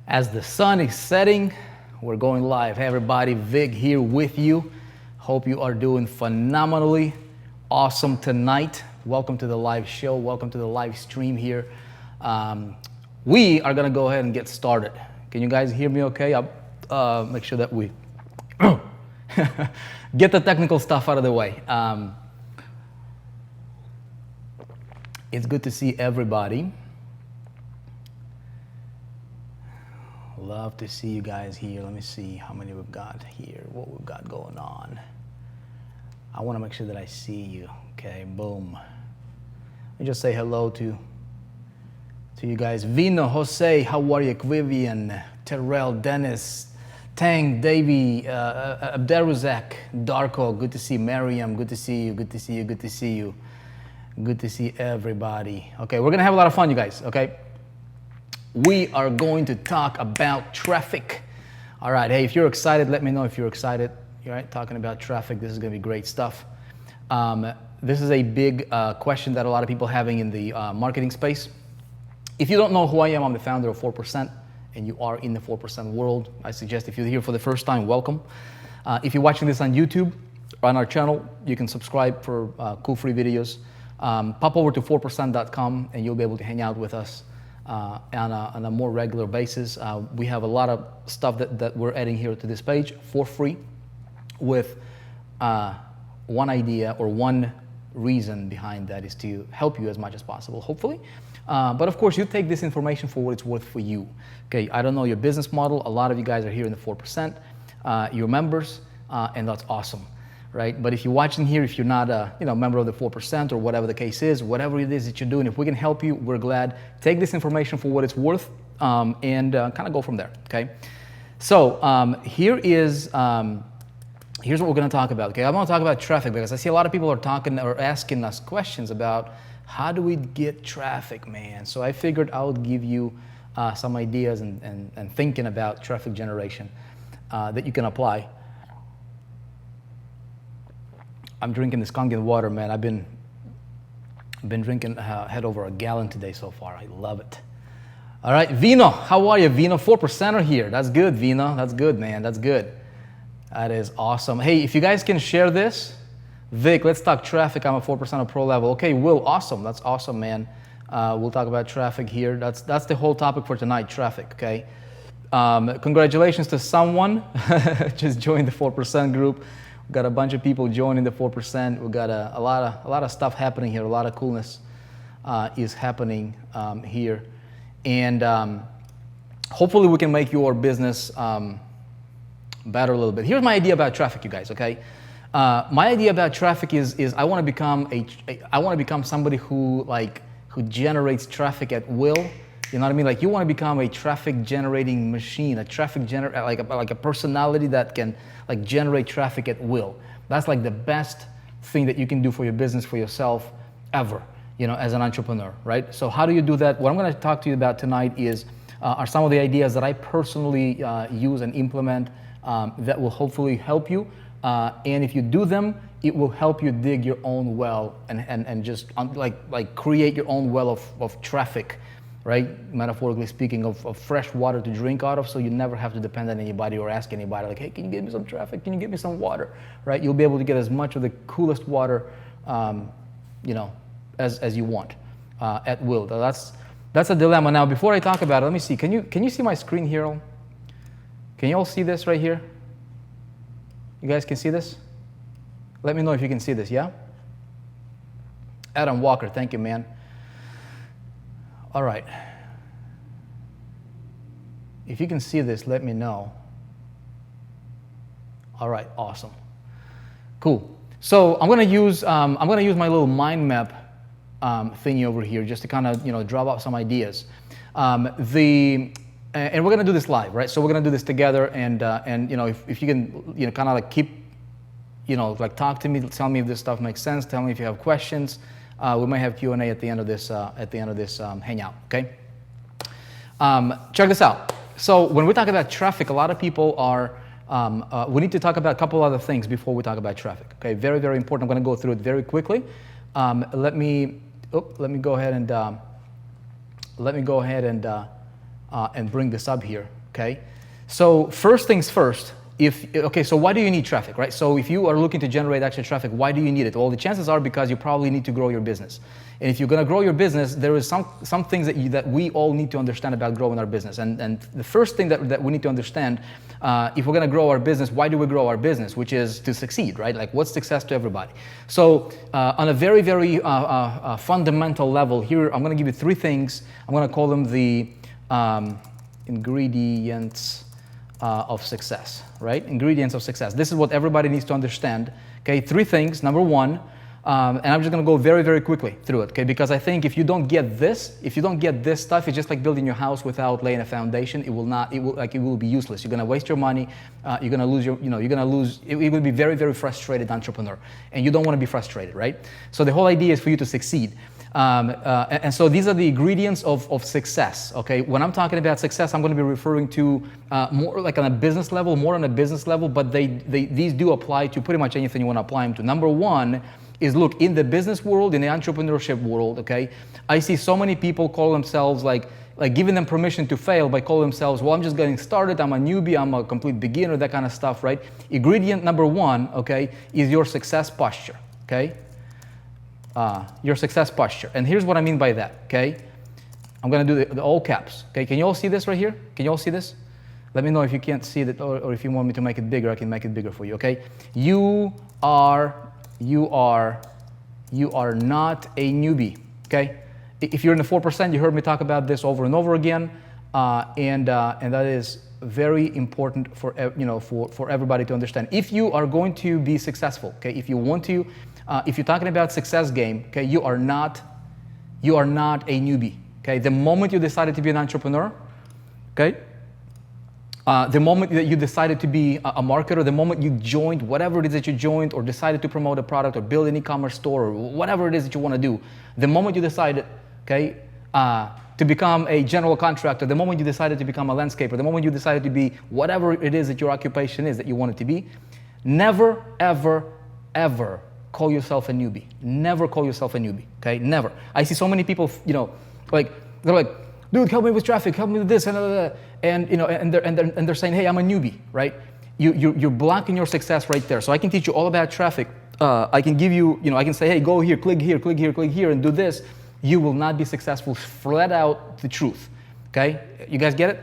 As the sun is setting, we're going live. Hey everybody, Vic here with you. Hope you are doing phenomenally awesome tonight. Welcome to the live show. Welcome to the live stream here. We are gonna go ahead and get started. Can you guys hear me okay? I'll make sure that we get the technical stuff out of the way. It's good to see everybody. Love to see you guys here. Let me see how many we've got here, what we've got going on. I want to make sure that I see you. Okay, boom. Let me just say hello to you guys. Vino, Jose, how are you? Vivian, Terrell, Dennis, Tang, Davey, Abderuzak, Darko, good to see Mariam, good to see you, good to see you, good to see you. Good to see everybody. Okay, we're going to have a lot of fun, you guys, okay? We are going to talk about traffic. All right, hey, if you're excited, let me know if you're excited. All right, talking about traffic, this is going to be great stuff. This is a big question that a lot of people are having in the marketing space. If you don't know who I am, I'm the founder of 4%, and you are in the 4% world. I suggest if you're here for the first time, welcome. If you're watching this on YouTube, on our channel, you can subscribe for cool free videos. Pop over to 4%.com, and you'll be able to hang out with us on a more regular basis. We have a lot of stuff that we're adding here to this page for free with one idea or one reason behind that is to help you as much as possible, hopefully. But of course, you take this information for what it's worth for you. Okay, I don't know your business model. A lot of you guys are here in the 4%. You're members, and that's awesome. Right? But if you're watching here, if you're not a member of the 4% or whatever the case is, whatever it is that you're doing, if we can help you, we're glad. Take this information for what it's worth and kind of go from there, okay? So here's what we're going to talk about, okay? I'm going to talk about traffic because I see a lot of people are talking or asking us questions about how do we get traffic, man? So I figured I would give you some ideas and thinking about traffic generation that you can apply. I'm drinking this Kangen water, man. I've been drinking head over a gallon today so far. I love it. All right, Vino, how are you, Vino? 4%er here. That's good, Vino. That's good, man. That's good. That is awesome. Hey, if you guys can share this, Vic, let's talk traffic. I'm a 4%er pro level. Okay, Will, awesome. That's awesome, man. We'll talk about traffic here. That's the whole topic for tonight, traffic, okay? Congratulations to someone just joined the 4% group. We've got a bunch of people joining the 4%. We've got a lot of stuff happening here. A lot of coolness is happening here. And hopefully we can make your business better a little bit. Here's my idea about traffic, you guys, okay? My idea about traffic is I want to become somebody who generates traffic at will. You know what I mean? Like you want to become a traffic generating machine, like a personality that can generate traffic at will. That's like the best thing that you can do for your business, for yourself, ever, as an entrepreneur, right? So how do you do that? What I'm going to talk to you about tonight are some of the ideas that I personally use and implement that will hopefully help you. And if you do them, it will help you dig your own well and just create your own well of traffic. Right, metaphorically speaking, of fresh water to drink out of, so you never have to depend on anybody or ask anybody, like, hey, can you give me some traffic? Can you give me some water? Right, you'll be able to get as much of the coolest water, as you want, at will. That's a dilemma. Now, before I talk about it, let me see. Can you see my screen here? Can you all see this right here? You guys can see this? Let me know if you can see this. Yeah. Adam Walker, thank you, man. All right. If you can see this, let me know. All right, awesome. Cool. So I'm gonna use my little mind map thingy over here just to kind of drop out some ideas. And we're gonna do this live, right? So we're gonna do this together, and if you can kind of keep talk to me, tell me if this stuff makes sense, tell me if you have questions. We might have Q&A at the end of this hangout. Okay. Check this out. So when we talk about traffic, a lot of people are. We need to talk about a couple other things before we talk about traffic. Okay. Very, very important. I'm going to go through it very quickly. Let me go ahead and and bring this up here, okay? So first things first, so why do you need traffic, right? So if you are looking to generate extra traffic, why do you need it? Well, the chances are because you probably need to grow your business. And if you're going to grow your business, there is some things that we all need to understand about growing our business. And the first thing that we need to understand, if we're going to grow our business, why do we grow our business? Which is to succeed, right? Like, what's success to everybody? So on a very, very fundamental level here, I'm going to give you 3 things. I'm going to call them the ingredients of success, right? Ingredients of success. This is what everybody needs to understand. Okay, 3 things. Number 1, and I'm just going to go very, very quickly through it, okay? Because I think if you don't get this stuff, it's just like building your house without laying a foundation. It will be useless. You're going to waste your money. You're going to lose you're going to be very, very frustrated entrepreneur, and you don't want to be frustrated, right? So the whole idea is for you to succeed. And so these are the ingredients of success, okay? When I'm talking about success, I'm going to be referring to more like on a business level, but these do apply to pretty much anything you want to apply them to. Number 1 is, look, in the business world, in the entrepreneurship world, okay, I see so many people call themselves like giving them permission to fail by calling themselves, well, I'm just getting started, I'm a newbie, I'm a complete beginner, that kind of stuff, right? Ingredient number 1, okay, is your success posture, okay? Your success posture. And here's what I mean by that, okay? I'm going to do the all caps, okay? Can you all see this right here? Can you all see this? Let me know if you can't see it, or if you want me to make it bigger, I can make it bigger for you, okay? You are not a newbie, okay? If you're in the 4%, you heard me talk about this over and over again, and that is very important for everybody to understand. If you are going to be successful, okay, if you want to, if you're talking about success game, okay, you are not a newbie, okay? The moment you decided to be an entrepreneur, okay, the moment that you decided to be a marketer, the moment you joined whatever it is that you joined, or decided to promote a product or build an e-commerce store or whatever it is that you want to do, the moment you decided, okay, to become a general contractor, the moment you decided to become a landscaper, the moment you decided to be whatever it is that your occupation is that you want it to be, never, ever, ever call yourself a newbie. Never call yourself a newbie, okay? Never. I see so many people, they're like, dude, help me with traffic, help me with this, and they're saying, hey, I'm a newbie, right? You're blocking your success right there. So I can teach you all about traffic. I can give you, I can say, hey, go here, click here, click here, click here, and do this. You will not be successful. Flat out the truth, okay? You guys get it?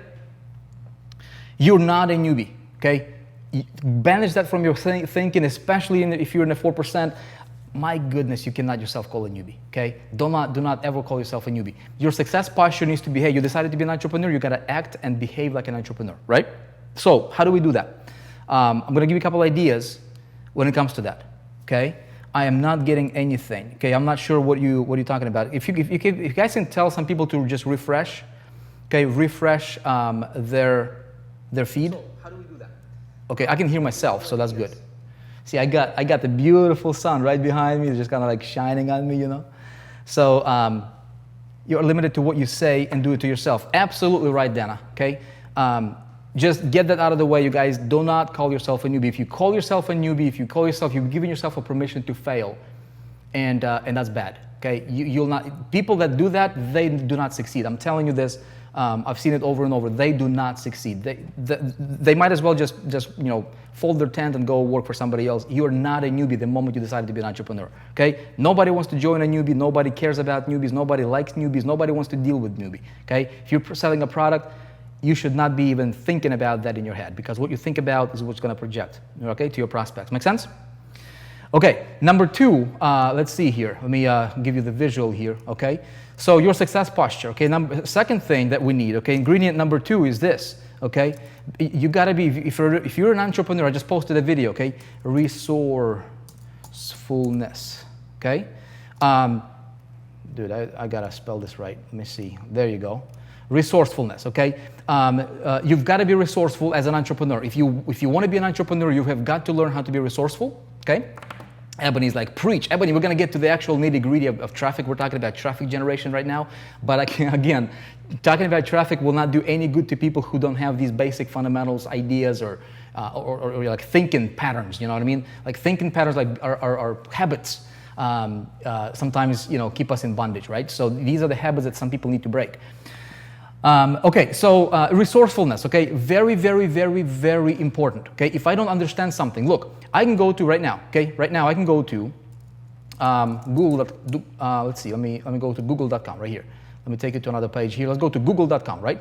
You're not a newbie, okay? Banish that from your thinking, especially if you're in the 4%. My goodness, you cannot yourself call a newbie, okay? Do not ever call yourself a newbie. Your success posture needs to be, hey, you decided to be an entrepreneur, you gotta act and behave like an entrepreneur, right? So how do we do that? I'm gonna give you a couple ideas when it comes to that, okay? I am not getting anything, okay? I'm not sure what you're talking about. If you guys can tell some people to just refresh, okay, refresh their feed. So how do we do that? Okay, I can hear myself, so that's good. See, I got the beautiful sun right behind me. It's just kind of like shining on me, So you're limited to what you say and do it to yourself. Absolutely right, Dana, okay? Just get that out of the way, you guys. Do not call yourself a newbie. If you call yourself a newbie, you're giving yourself a permission to fail, and that's bad, okay? You'll not. People that do that, they do not succeed. I'm telling you this. I've seen it over and over. They do not succeed. They might as well just fold their tent and go work for somebody else. You are not a newbie the moment you decide to be an entrepreneur, okay? Nobody wants to join a newbie. Nobody cares about newbies. Nobody likes newbies. Nobody wants to deal with newbie, okay? If you're selling a product, you should not be even thinking about that in your head, because what you think about is what's going to project, okay, to your prospects. Make sense? Okay, number 2, let's see here. Let me give you the visual here, okay? So your success posture, okay? Second thing that we need, okay? Ingredient number 2 is this, okay? You gotta be, if you're an entrepreneur, I just posted a video, okay? Resourcefulness, okay? Dude, I gotta spell this right. Let me see. There you go. Resourcefulness, okay? You've got to be resourceful as an entrepreneur. If you want to be an entrepreneur, you have got to learn how to be resourceful, okay? Ebony's like, preach. Ebony, we're going to get to the actual nitty-gritty of traffic. We're talking about traffic generation right now. But again, talking about traffic will not do any good to people who don't have these basic fundamentals, ideas, or like thinking patterns, you know what I mean? Like thinking patterns are habits. Sometimes, keep us in bondage, right? So these are the habits that some people need to break. Okay, so resourcefulness, okay, very, very, very, very important, okay? If I don't understand something, look, I can go to right now, okay? Right now I can go to Google, let's see, let me go to google.com right here. Let me take it to another page here. Let's go to google.com, right?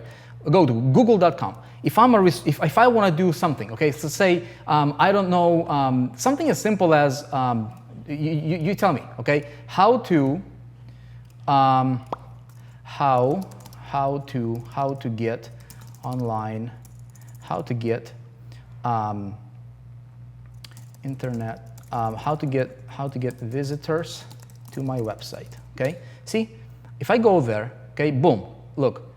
Go to google.com. If I want to do something, okay, so say, I don't know, something as simple as, you tell me, okay, how to get online, how to get internet, how to get visitors to my website. Okay, see, if I go there, okay, boom, look,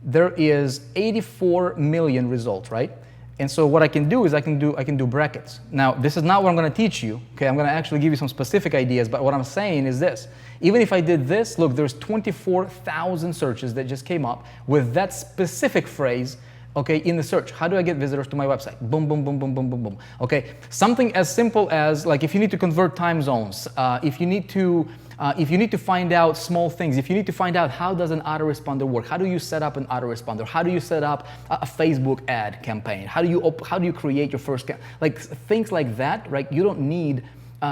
there is 84 million results, right? And so what I can do is I can do brackets. Now, this is not what I'm going to teach you. Okay, I'm going to actually give you some specific ideas. But what I'm saying is this: even if I did this, look, there's 24,000 searches that just came up with that specific phrase. Okay, in the search, how do I get visitors to my website? Boom, boom, boom, boom, boom, boom, boom. Okay, something as simple as like if you need to convert time zones, if you need to find out small things, if you need to find out how does an autoresponder work, how do you set up an autoresponder, how do you set up a Facebook ad campaign, how do you create your first like things like that, right? You don't need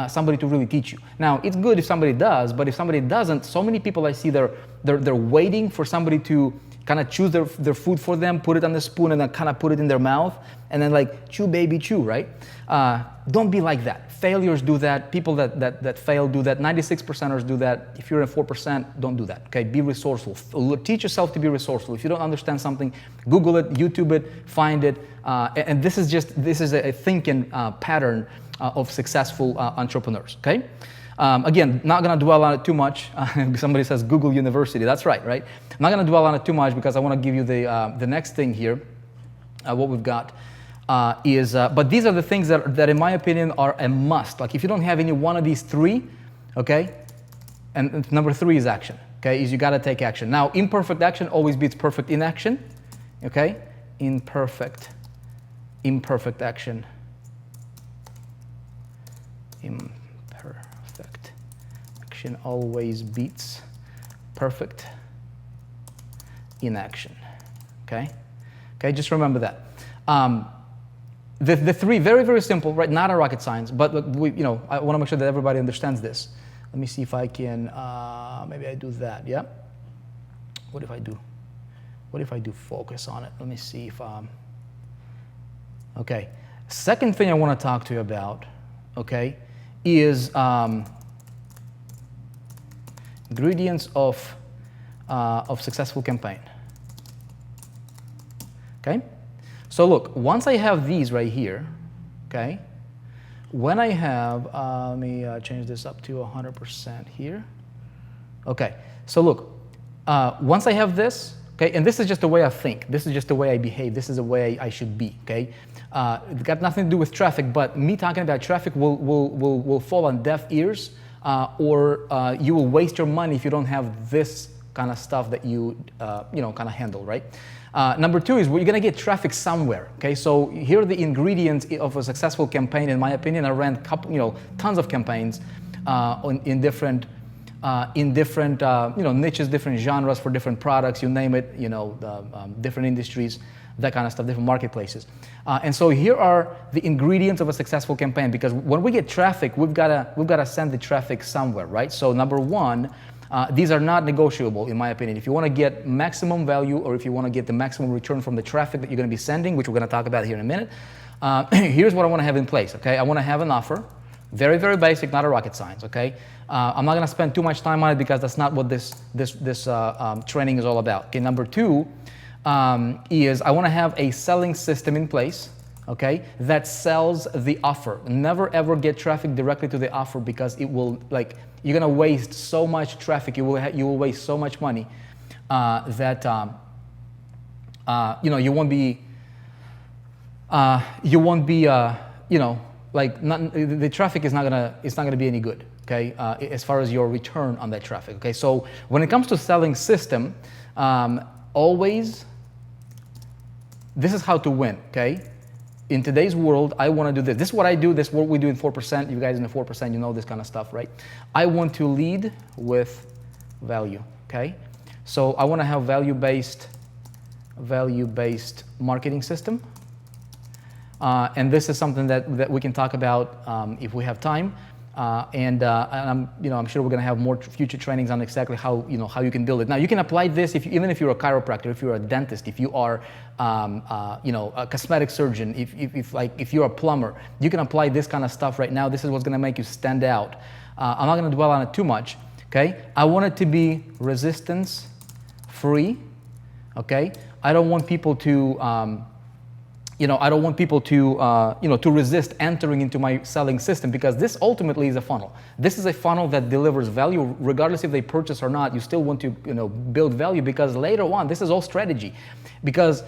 somebody to really teach you. Now, it's good if somebody does, but if somebody doesn't, so many people I see they're waiting for somebody to kind of choose their food for them, put it on the spoon, and then kind of put it in their mouth, and then like, chew, baby, chew, right? Don't be like that. Failures do that. People that fail do that. 96%ers do that. If you're at 4%, don't do that, okay? Be resourceful. Teach yourself to be resourceful. If you don't understand something, Google it, YouTube it, find it, and this is a thinking pattern of successful entrepreneurs, okay? Again, not going to dwell on it too much. Somebody says Google University. That's right, right? I'm not going to dwell on it too much because I want to give you the next thing here. What we've got but these are the things that in my opinion are a must. Like if you don't have any one of these three, okay, and number 3 is action, okay, is you got to take action. Now, imperfect action always beats perfect inaction, okay? Imperfect action. Imperfect action always beats perfect inaction. Okay? Okay, just remember that. The 3, very, very simple, right? Not a rocket science, but I want to make sure that everybody understands this. Let me see if I can, maybe I do that, yeah? What if I do focus on it? Let me see if, okay. Second thing I want to talk to you about, okay, is ingredients of successful campaign. Okay, so look, once I have these right here, okay, when I have, let me change this up to 100% here. Okay, so look, once I have this, okay, and this is just the way I think, this is just the way I behave, this is the way I should be, okay? It's got nothing to do with traffic, but me talking about traffic will fall on deaf ears, or you will waste your money if you don't have this kind of stuff that you kind of handle, right? Number 2 is we're going to get traffic somewhere, okay? So here are the ingredients of a successful campaign, in my opinion. I ran tons of campaigns in different niches, different genres for different products, you name it, different industries, that kind of stuff, different marketplaces. And so here are the ingredients of a successful campaign, because when we get traffic, we've got to send the traffic somewhere, right? So number 1, these are not negotiable, in my opinion. If you want to get maximum value, or if you want to get the maximum return from the traffic that you're going to be sending, which we're going to talk about here in a minute, here's what I want to have in place, okay? I want to have an offer, very, very basic, not a rocket science, okay? I'm not going to spend too much time on it because that's not what this training is all about. Okay, number 2 is I want to have a selling system in place, okay, that sells the offer. Never ever get traffic directly to the offer, because it will, you're going to waste so much traffic, you will waste so much money that you won't be the traffic is not gonna be any good, okay, as far as your return on that traffic, okay? So when it comes to selling system, always, this is how to win, okay? In today's world, I want to do this. This is what I do. This is what we do in 4%. You guys in the 4%, you know this kind of stuff, right? I want to lead with value, okay? So I want to have value-based value-based marketing system. And this is something that we can talk about if we have time. And I'm sure we're going to have more future trainings on exactly how you can build it. Now you can apply this even if you're a chiropractor, if you're a dentist, if you are a cosmetic surgeon, if you're a plumber, you can apply this kind of stuff right now. This is what's going to make you stand out. I'm not going to dwell on it too much. Okay, I want it to be resistance free. Okay, I don't want people to to resist entering into my selling system, because this ultimately is a funnel. This is a funnel that delivers value regardless if they purchase or not. You still want to build value, because later on, this is all strategy. Because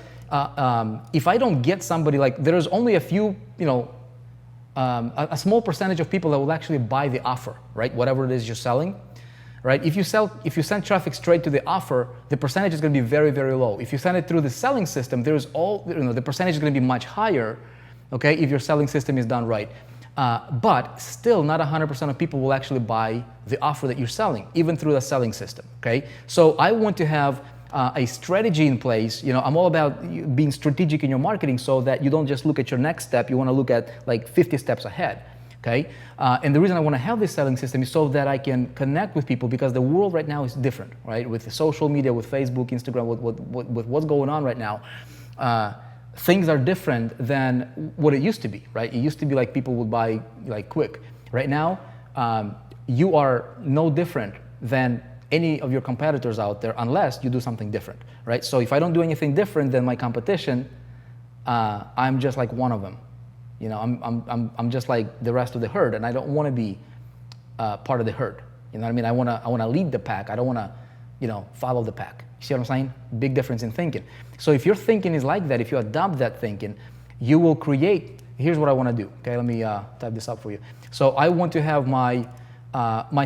if I don't get somebody, like there's only a few, a small percentage of people that will actually buy the offer, right? Whatever it is you're selling. Right? If you send traffic straight to the offer, the percentage is going to be very, very low. If you send it through the selling system, the percentage is going to be much higher, okay, if your selling system is done right. But still, not 100% of people will actually buy the offer that you're selling, even through the selling system, okay? So I want to have a strategy in place. I'm all about being strategic in your marketing, so that you don't just look at your next step, you want to look at like 50 steps ahead. Okay, and the reason I want to have this selling system is so that I can connect with people, because the world right now is different, right? With the social media, with Facebook, Instagram, with what's going on right now, things are different than what it used to be, right? It used to be like people would buy like quick. Right now, you are no different than any of your competitors out there, unless you do something different, right? So if I don't do anything different than my competition, I'm just like one of them. I'm just like the rest of the herd, and I don't want to be part of the herd. You know what I mean? I want to lead the pack. I don't want to, follow the pack. You see what I'm saying? Big difference in thinking. So if your thinking is like that, if you adopt that thinking, you will create. Here's what I want to do. Okay, let me type this up for you. So I want to have my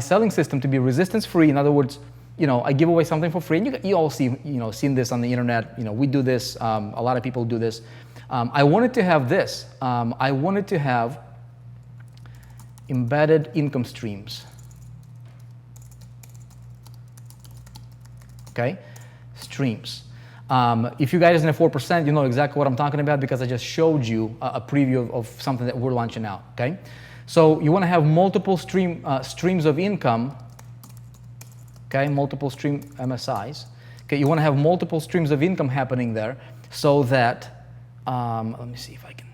selling system to be resistance free. In other words, I give away something for free, and you all seen this on the internet. We do this. A lot of people do this. I wanted to have this. I wanted to have embedded income streams. Okay, streams. If you guys in the 4%, you know exactly what I'm talking about, because I just showed you a preview of something that we're launching out. Okay, so you want to have multiple streams of income. Okay, multiple stream MSIs. Okay, you want to have multiple streams of income happening there, so that let me see if I can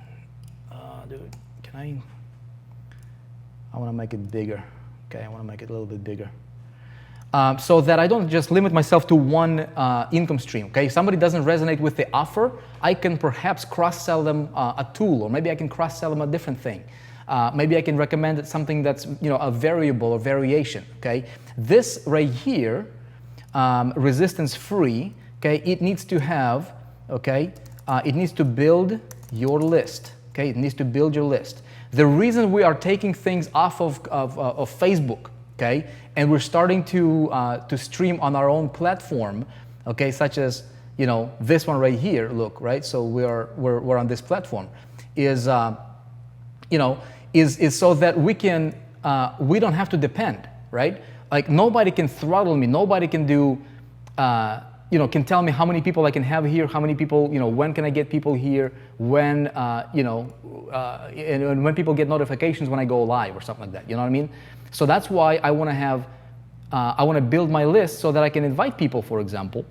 do it. Can I want to make it bigger. Okay, I want to make it a little bit bigger. So that I don't just limit myself to one income stream. Okay, if somebody doesn't resonate with the offer, I can perhaps cross-sell them a tool, or maybe I can cross-sell them a different thing. Maybe I can recommend something that's a variable or variation. Okay, this right here, resistance free. Okay, it needs to have. Okay. It needs to build your list. Okay, it needs to build your list. The reason we are taking things off of Facebook, okay, and we're starting to stream on our own platform, okay, such as this one right here. Look, right. So we're on this platform, is so that we don't have to depend, right? Like nobody can throttle me. Nobody can do. Can tell me how many people I can have here, how many people, when can I get people here, when, and when people get notifications when I go live or something like that, you know what I mean? So that's why I want to have, I want to build my list so that I can invite people, for example,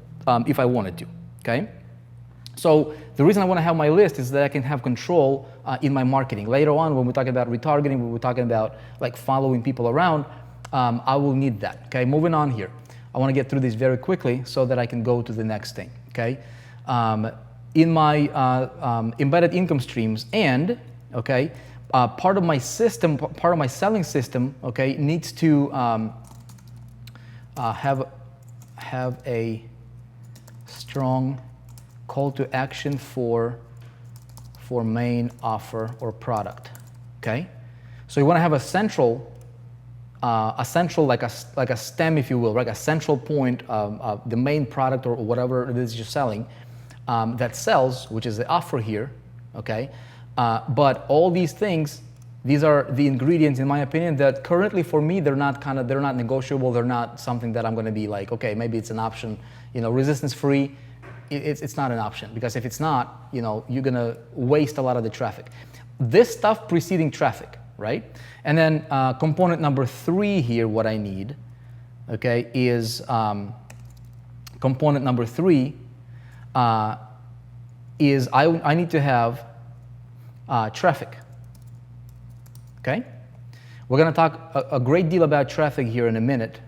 if I wanted to, okay? So the reason I want to have my list is that I can have control in my marketing. Later on, when we're talking about retargeting, when we're talking about like following people around, I will need that, okay? Moving on here. I want to get through this very quickly so that I can go to the next thing, okay? In my embedded income streams, and, okay, part of my system, part of my selling system, okay, needs to have a strong call to action for main offer or product, okay? So you want to have a central like a stem, if you will, right? A central point of the main product or whatever it is you're selling that sells, which is the offer here, okay? But all these things, these are the ingredients, in my opinion, that currently for me they're not negotiable. They're not something that I'm going to be like, okay, maybe it's an option, resistance free. it's not an option, because if it's not, you're gonna waste a lot of the traffic. This stuff preceding traffic, right? And then component number 3 here, what I need, okay, is component number 3 is I need to have traffic, okay? We're gonna talk a great deal about traffic here in a minute.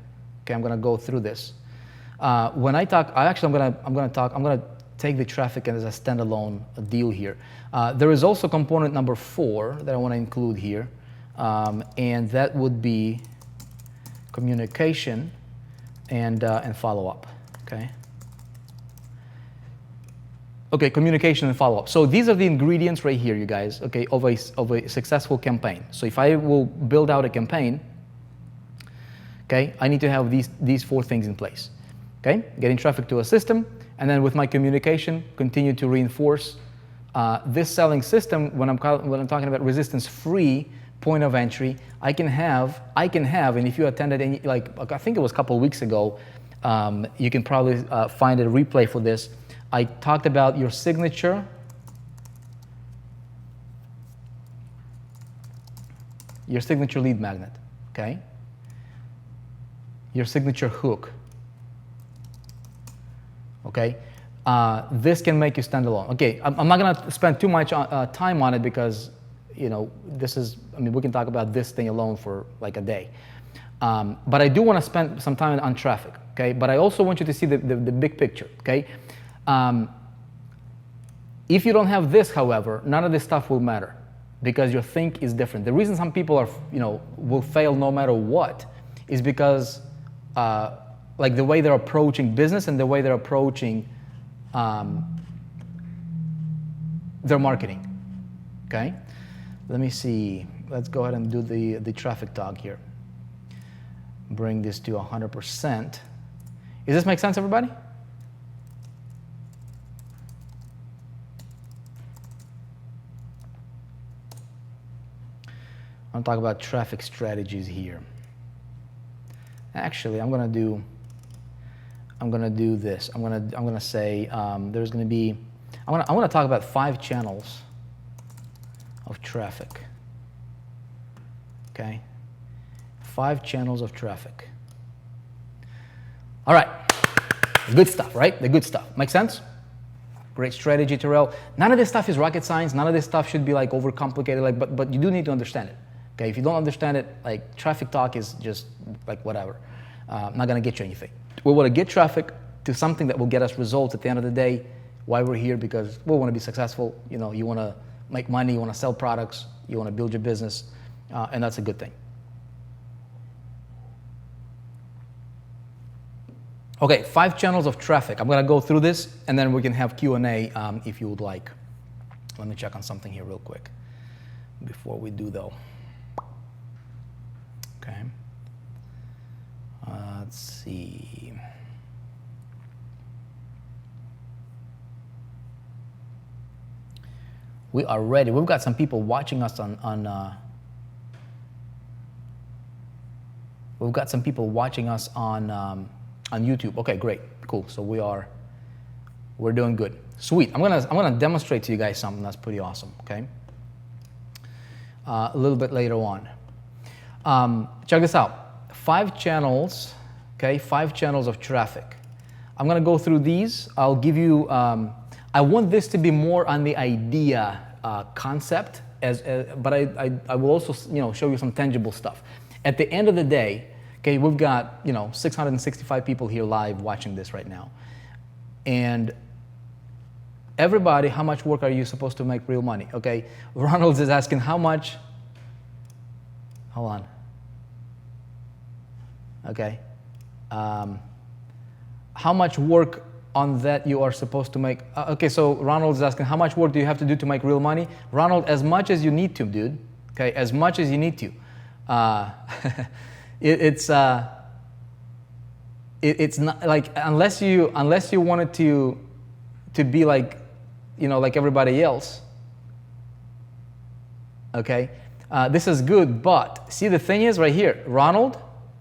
Okay, I'm gonna go through this. When I talk, I'm gonna take the traffic as a standalone deal here. There is also component number 4 that I want to include here, and that would be communication and follow-up. Okay. Okay, communication and follow-up. So these are the ingredients right here, you guys. Okay, of a successful campaign. So if I will build out a campaign, okay, I need to have these 4 things in place. Okay, getting traffic to a system, and then with my communication, continue to reinforce this selling system. When I'm talking about resistance-free point of entry, I can have, and if you attended any, like I think it was a couple of weeks ago, you can probably find a replay for this. I talked about your signature, lead magnet, okay? Your signature hook, okay? This can make you stand alone. Okay, I'm not gonna spend too much time on it because, this is, we can talk about this thing alone for like a day. But I do wanna spend some time on traffic, okay? But I also want you to see the big picture, okay? If you don't have this, however, none of this stuff will matter because your think is different. The reason some people are, will fail no matter what is because like the way they're approaching business and the way they're approaching their marketing, okay? Let me see. Let's go ahead and do the traffic talk here. Bring this to 100%. Does this make sense, everybody? I'm gonna talk about traffic strategies here. Actually, I'm gonna do this. I'm gonna say there's gonna be. I want to talk about 5 channels of traffic. Okay, 5 channels of traffic. All right, the good stuff, right? The good stuff. Make sense? Great strategy, Terrell. None of this stuff is rocket science. None of this stuff should be like overcomplicated. But you do need to understand it. Okay, if you don't understand it, like traffic talk is just like whatever. Not gonna get you anything. We want to get traffic to something that will get us results at the end of the day. Why we're here? Because we want to be successful. You want to make money. You want to sell products. You want to build your business, and that's a good thing. Okay, 5 channels of traffic. I'm gonna go through this, and then we can have Q&A if you would like. Let me check on something here real quick before we do though. Okay. Let's see. We are ready. We've got some people watching us we've got some people watching us on YouTube. Okay, great, cool. So we're doing good. Sweet. I'm gonna demonstrate to you guys something that's pretty awesome. Okay. A little bit later on. Check this out. 5 channels. Okay, 5 channels of traffic. I'm gonna go through these. I'll give you. I want this to be more on the idea concept, but I will also show you some tangible stuff. At the end of the day, okay, we've got 665 people here live watching this right now, and everybody, how much work are you supposed to make real money? Okay, Ronald is asking how much. Hold on. Okay. How much work on that you are supposed to make? Okay, so Ronald is asking how much work do you have to do to make real money? Ronald, as much as you need to, dude. Okay, as much as you need to. It's not like unless you wanted to be like like everybody else. Okay, this is good, but see the thing is right here, Ronald,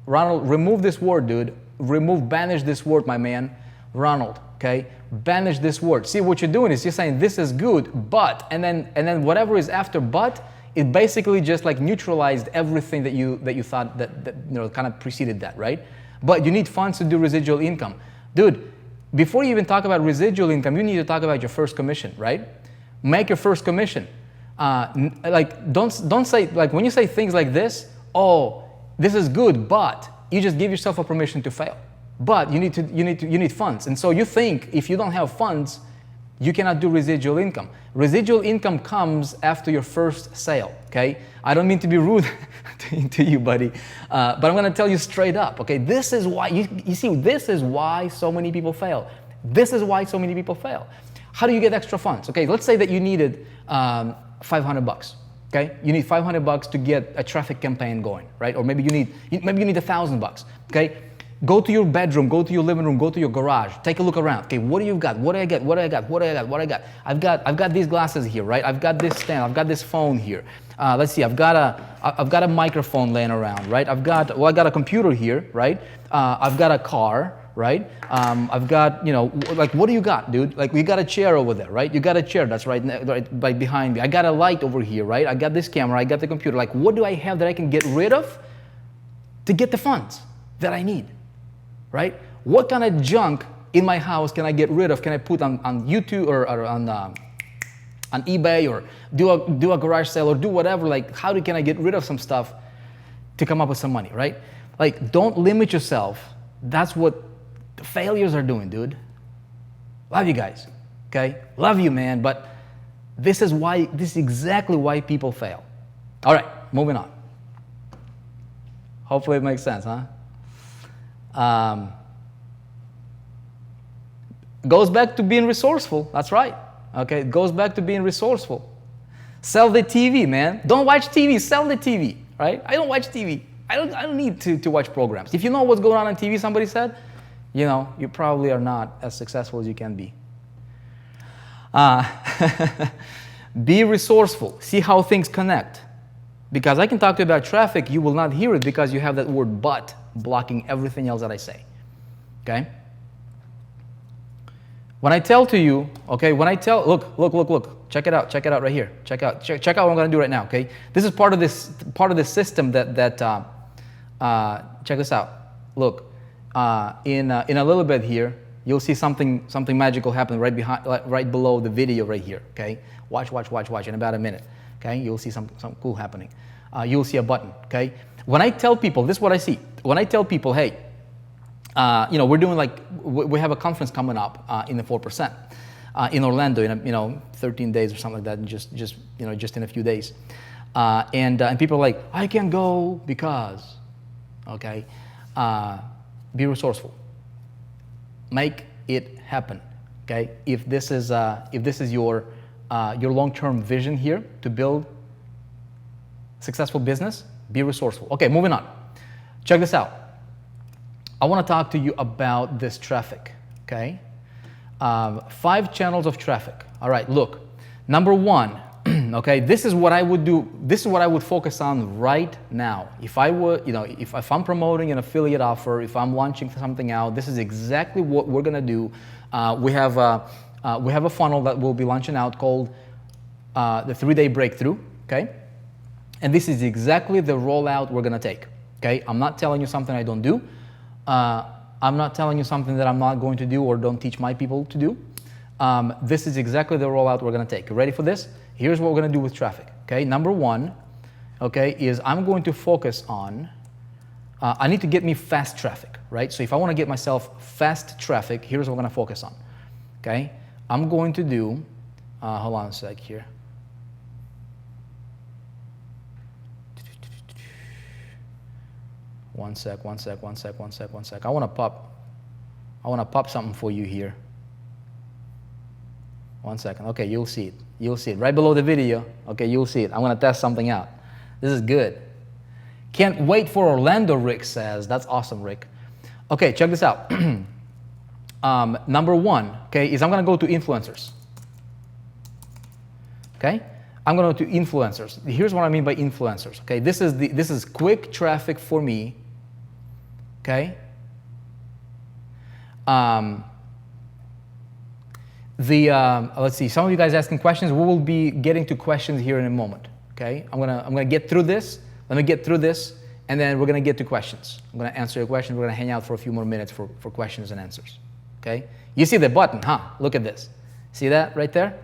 remove this word, dude. Banish this word, my man, Ronald. okay? Banish this word. See, what you're doing is you're saying this is good, but, and then whatever is after but, it basically just like neutralized everything that you thought that kind of preceded that, right? But you need funds to do residual income. Dude, before you even talk about residual income, you need to talk about your first commission, right? Make your first commission. Like don't say, like when you say things like this, oh, this is good, but you just give yourself a permission to fail. But you need funds. And so you think if you don't have funds, you cannot do residual income. Residual income comes after your first sale, okay? I don't mean to be rude to you, buddy, but I'm gonna tell you straight up, okay? This is why, you see, this is why so many people fail. This is why so many people fail. How do you get extra funds? Okay, let's say that you needed $500, okay? You need $500 to get a traffic campaign going, right? Or maybe you need $1,000, okay? Go to your bedroom, go to your living room, go to your garage, take a look around. Okay, what do you got? What do I get? What do I got? What do I got? What do I got? I've got these glasses here, right? I've got this stand, I've got this phone here. Let's see, I've got a microphone laying around, right? I got a computer here, right? I've got a car, right? I've got, like, what do you got, dude? Like, we got a chair over there, right? You got a chair that's right behind me. I got a light over here, right? I got this camera, I got the computer. Like, what do I have that I can get rid of to get the funds that I need? Right? What kind of junk in my house can I get rid of? Can I put on YouTube or on eBay, or do a garage sale, or do whatever? Like, can I get rid of some stuff to come up with some money, right? Like, don't limit yourself. That's what the failures are doing, dude. Love you guys, okay? Love you, man, but this is exactly why people fail. All right, moving on. Hopefully it makes sense, huh? Goes back to being resourceful. That's right. Okay, it goes back to being resourceful. Sell the TV, man. Don't watch TV. Sell the TV. Right? I don't watch TV. I don't need to watch programs. If you know what's going on TV, somebody said, you probably are not as successful as you can be. Be resourceful. See how things connect. Because I can talk to you about traffic, you will not hear it because you have that word but blocking everything else that I say, okay? When I tell to you, okay, look, check it out right here. Check out what I'm gonna do right now, okay? This is part of this system that check this out. Look, in a little bit here, you'll see something magical happen right below the video right here, okay? Watch, in about a minute, okay? You'll see something cool happening. You'll see a button, okay? When I tell people, this is what I see. When I tell people, hey, we're doing we have a conference coming up in the 4% in Orlando in 13 days or something like that, just in a few days, and people are like, I can't go because, okay, be resourceful, make it happen, okay? If this is your long-term vision here to build successful business, be resourceful. Okay, moving on. Check this out. I want to talk to you about this traffic, okay? 5 channels of traffic. All right, look. Number 1, okay, this is what I would do. This is what I would focus on right now. If I would, if I'm promoting an affiliate offer, if I'm launching something out, this is exactly what we're gonna do. We have a funnel that we'll be launching out called the 3-day breakthrough, okay? And this is exactly the rollout we're gonna take, okay? I'm not telling you something I don't do. I'm not telling you something that I'm not going to do or don't teach my people to do. This is exactly the rollout we're gonna take. You ready for this? Here's what we're gonna do with traffic, okay? Number 1, okay, is I'm going to focus on, I need to get me fast traffic, right? So if I wanna get myself fast traffic, here's what I'm gonna focus on, okay? I'm going to do, hold on a sec here. One sec. I want to pop something for you here. 1 second. Okay, you'll see it. Right below the video, okay, you'll see it. I'm going to test something out. This is good. Can't wait for Orlando, Rick says. That's awesome, Rick. Okay, check this out. Number 1, okay, is I'm going to go to influencers. Okay? I'm going to influencers. Here's what I mean by influencers, okay? This is quick traffic for me, okay? let's see, some of you guys asking questions. We will be getting to questions here in a moment, okay? I'm gonna get through this. Let me get through this, and then we're gonna get to questions. I'm gonna answer your questions. We're gonna hang out for a few more minutes for questions and answers, okay? You see the button, huh? Look at this. See that right there?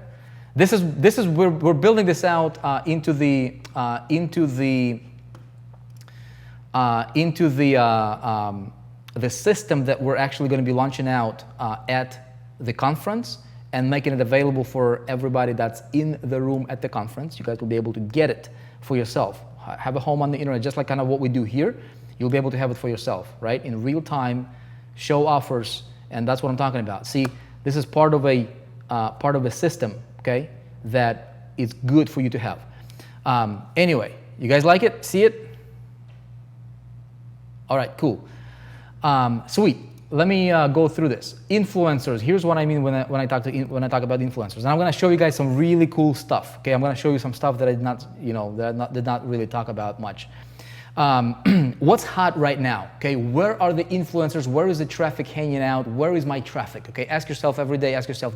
This is we're building this out into the system that we're actually going to be launching out at the conference and making it available for everybody that's in the room at the conference. You guys will be able to get it for yourself. Have a home on the internet, just like kind of what we do here. You'll be able to have it for yourself, right? In real time, show offers, and that's what I'm talking about. See, this is part of a system, okay, that is good for you to have. Anyway, you guys like it? See it? All right, cool. Sweet. Let me go through this. Influencers. Here's what I mean when I talk about influencers. And I'm going to show you guys some really cool stuff. Okay, I'm going to show you some stuff that I did not really talk about much. What's hot right now? Okay, where are the influencers? Where is the traffic hanging out? Where is my traffic? Okay, ask yourself every day. Ask yourself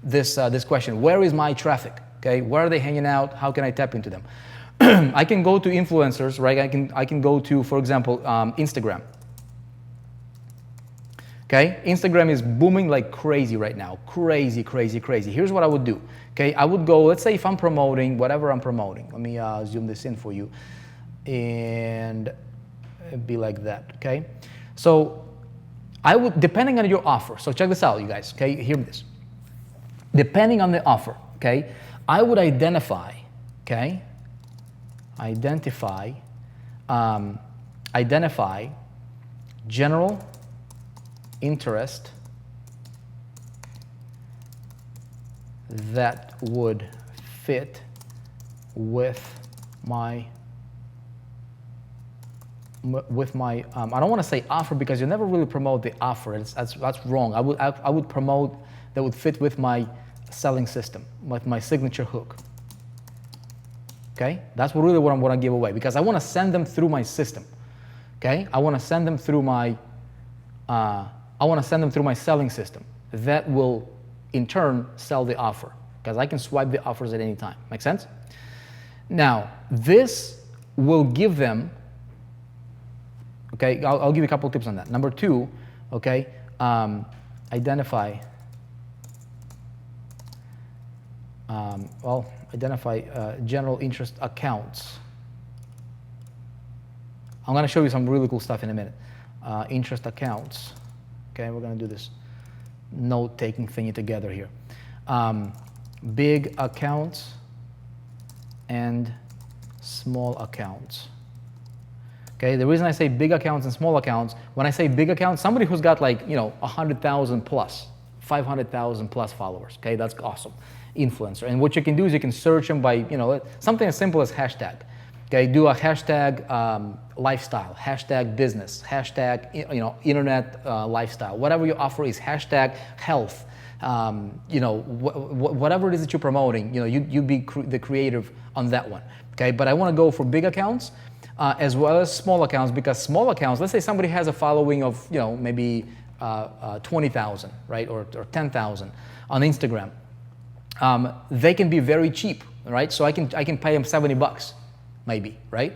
this question. Where is my traffic? Okay, where are they hanging out? How can I tap into them? I can go to influencers, right? I can go to, for example, Instagram. Okay, Instagram is booming like crazy right now. Crazy, crazy, crazy. Here's what I would do. Okay, I would go, let's say if I'm promoting whatever I'm promoting. Let me zoom this in for you. And it'd be like that, okay? So I would, depending on your offer, so check this out, you guys, okay? Hear this. Depending on the offer, okay, I would identify, okay? Identify general interest that would fit with my I don't want to say offer because you never really promote the offer. That's wrong. I would promote that would fit with my selling system, with my signature hook. Okay, that's really what I'm going to give away because I want to send them through my system. Okay, I want to send them through my selling system. That will in turn sell the offer because I can swipe the offers at any time. Make sense? Now this will give them. Okay, I'll give you a couple of tips on that. Number two, okay, identify general interest accounts. I'm going to show you some really cool stuff in a minute. Interest accounts. Okay, we're going to do this note-taking thingy together here. Big accounts and small accounts. Okay, the reason I say big accounts and small accounts, when I say big accounts, somebody who's got like, 100,000 plus, 500,000 plus followers, okay, that's awesome, influencer. And what you can do is you can search them by, something as simple as hashtag. Okay, do a hashtag lifestyle, hashtag business, hashtag, internet lifestyle, whatever your offer is, hashtag health, whatever it is that you're promoting, you be the creative on that one, okay? But I want to go for big accounts, as well as small accounts, because small accounts, let's say somebody has a following of, maybe 20,000, right, or 10,000 on Instagram. They can be very cheap, right? So I can pay them $70, maybe, right?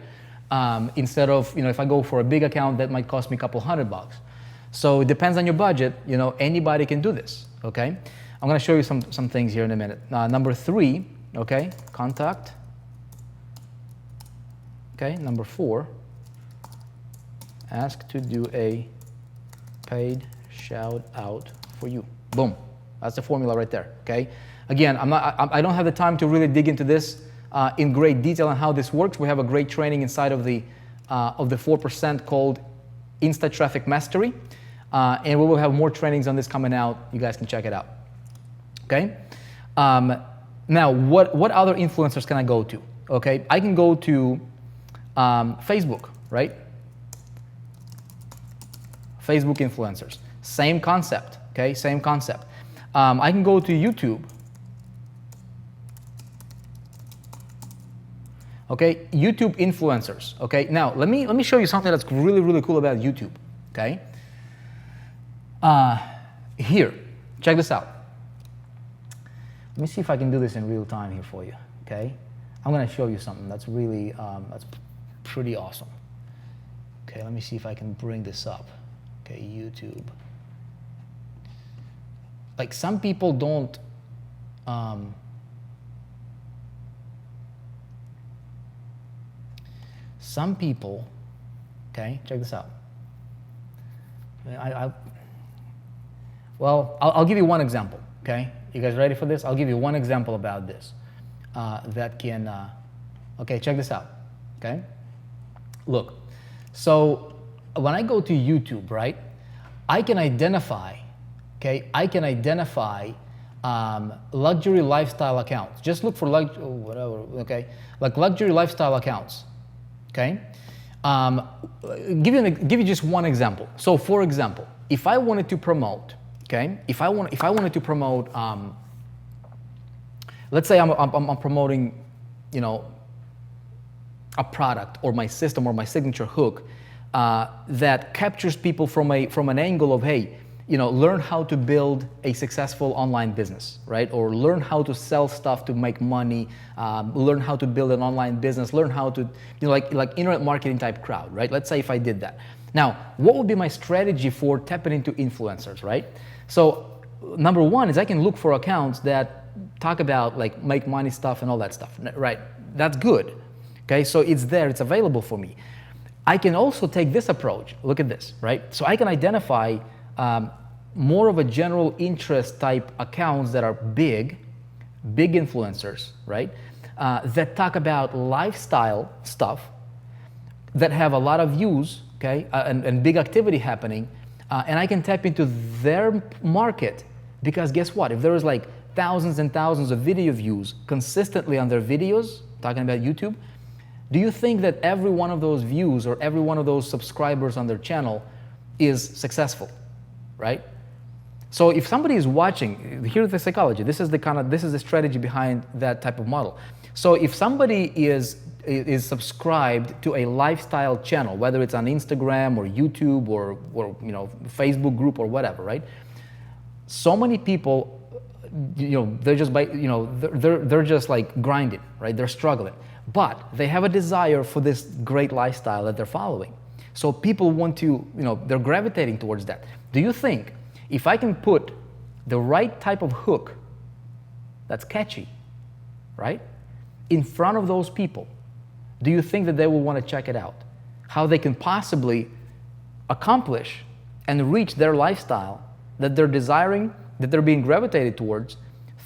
Instead of, if I go for a big account, that might cost me a couple $100. So it depends on your budget. Anybody can do this, okay? I'm going to show you some things here in a minute. Number 3, okay, contact. Okay, number 4, ask to do a paid shout out for you. Boom, that's the formula right there. Okay, again, I don't have the time to really dig into this in great detail on how this works. We have a great training inside of the 4% called Insta Traffic Mastery, and we will have more trainings on this coming out. You guys can check it out. Okay, now what other influencers can I go to? Okay, I can go to Facebook, right? Facebook influencers, same concept, okay, same concept. I can go to YouTube. Okay, YouTube influencers, okay? Now, let me show you something that's really, really cool about YouTube, okay? Here, check this out. Let me see if I can do this in real time here for you, okay? I'm gonna show you something that's really, that's pretty awesome. Okay, let me see if I can bring this up. Okay, YouTube. Like some people don't, some people, okay, check this out. Well, I'll give you one example, okay? You guys ready for this? I'll give you one example about this that can, okay, check this out, okay? Look, so when I go to YouTube, right, I can identify, okay, I can identify luxury lifestyle accounts. Just look for whatever, okay, like luxury lifestyle accounts, okay? Give you just one example. So, for example, if I wanted to promote, okay, if I wanted to promote, let's say I'm promoting, you know, a product or my system or my signature hook that captures people from an angle of, hey, you know, learn how to build a successful online business, right? Or learn how to sell stuff to make money, learn how to build an online business, learn how to, you know, like internet marketing type crowd, right? Let's say if I did that. Now, what would be my strategy for tapping into influencers, right? So number one is I can look for accounts that talk about like make money stuff and all that stuff, right? That's good, okay? So it's there, it's available for me. I can also take this approach. Look at this, right? So I can identify more of a general interest type accounts that are big influencers, right? That talk about lifestyle stuff, that have a lot of views, okay, and big activity happening, and I can tap into their market because guess what? If there is like thousands and thousands of video views consistently on their videos, talking about YouTube, do you think that every one of those views or every one of those subscribers on their channel is successful, right? So if somebody is watching, here's the psychology. This is the strategy behind that type of model. So if somebody is subscribed to a lifestyle channel, whether it's on Instagram or YouTube or you know Facebook group or whatever, right? So many people, you know, they're just they're just like grinding, right? They're struggling, but they have a desire for this great lifestyle that they're following. So people want to, you know, they're gravitating towards that. Do you think if I can put the right type of hook that's catchy, right, in front of those people, do you think that they will want to check it out? How they can possibly accomplish and reach their lifestyle that they're desiring, that they're being gravitated towards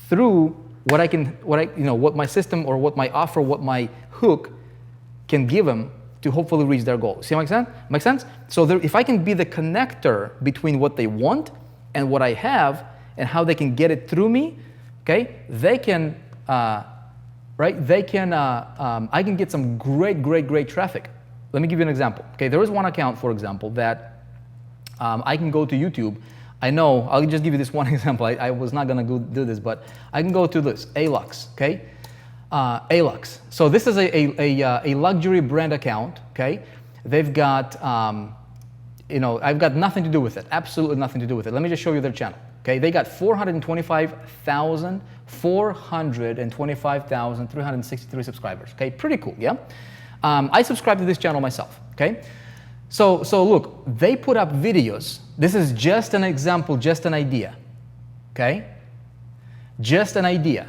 through what my system or what my offer, what my hook can give them to hopefully reach their goal. See what makes sense? So if I can be the connector between what they want and what I have and how they can get it through me, okay, they can, right? They can, I can get some great traffic. Let me give you an example. Okay, there is one account, for example, that I can go to YouTube. I know, I'll just give you this one example. I was not gonna go do this, but I can go to this, Alux, okay? Alux. So this is a luxury brand account, okay? They've got, you know, I've got nothing to do with it, absolutely nothing to do with it. Let me just show you their channel, okay? They got 425,363 subscribers, okay? Pretty cool, yeah? I subscribe to this channel myself, okay? So look, they put up videos. This is just an example, just an idea, okay? Just an idea.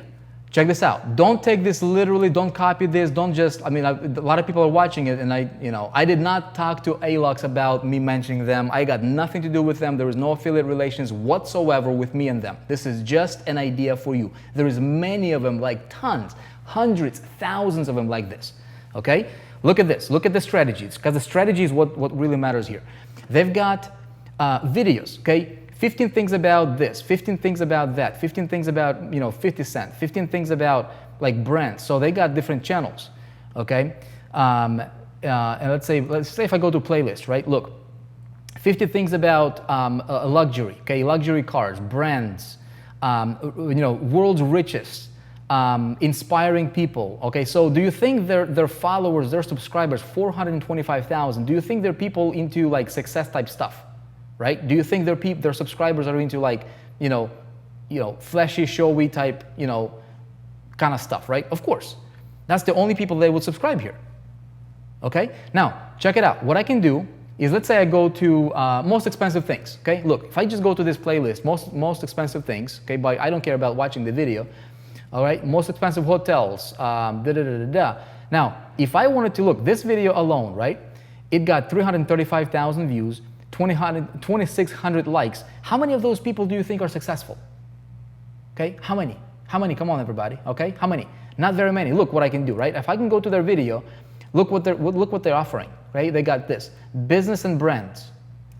Check this out. Don't take this literally. Don't copy this. Don't just, I mean, a lot of people are watching it, and I did not talk to Alux about me mentioning them. I got nothing to do with them. There is no affiliate relations whatsoever with me and them. This is just an idea for you. There is many of them, like tons, hundreds, thousands of them like this, okay? Look at this. Look at the strategies, because the strategy is what really matters here. They've got videos, okay? 15 things about this, 15 things about that, 15 things about, 50 Cent, 15 things about like brands. So they got different channels, okay? And let's say if I go to playlist, right? Look, 50 things about luxury, okay? Luxury cars, brands, world's richest, inspiring people, okay? So do you think their followers, their subscribers, 425,000, do you think they're people into like success type stuff? Right? Do you think their subscribers are into like, flashy, showy type, kind of stuff, right? Of course. That's the only people that would subscribe here. Okay? Now, check it out. What I can do is, let's say I go to most expensive things. Okay? Look, if I just go to this playlist, most expensive things, okay, but I don't care about watching the video. All right? Most expensive hotels, Now, if I wanted to look, this video alone, right? It got 335,000 views, 2,600 likes. How many of those people do you think are successful? Okay? How many? How many? Come on, everybody. Okay? How many? Not very many. Look what I can do, right? If I can go to their video, look what they're offering, right? They got this, business and brands,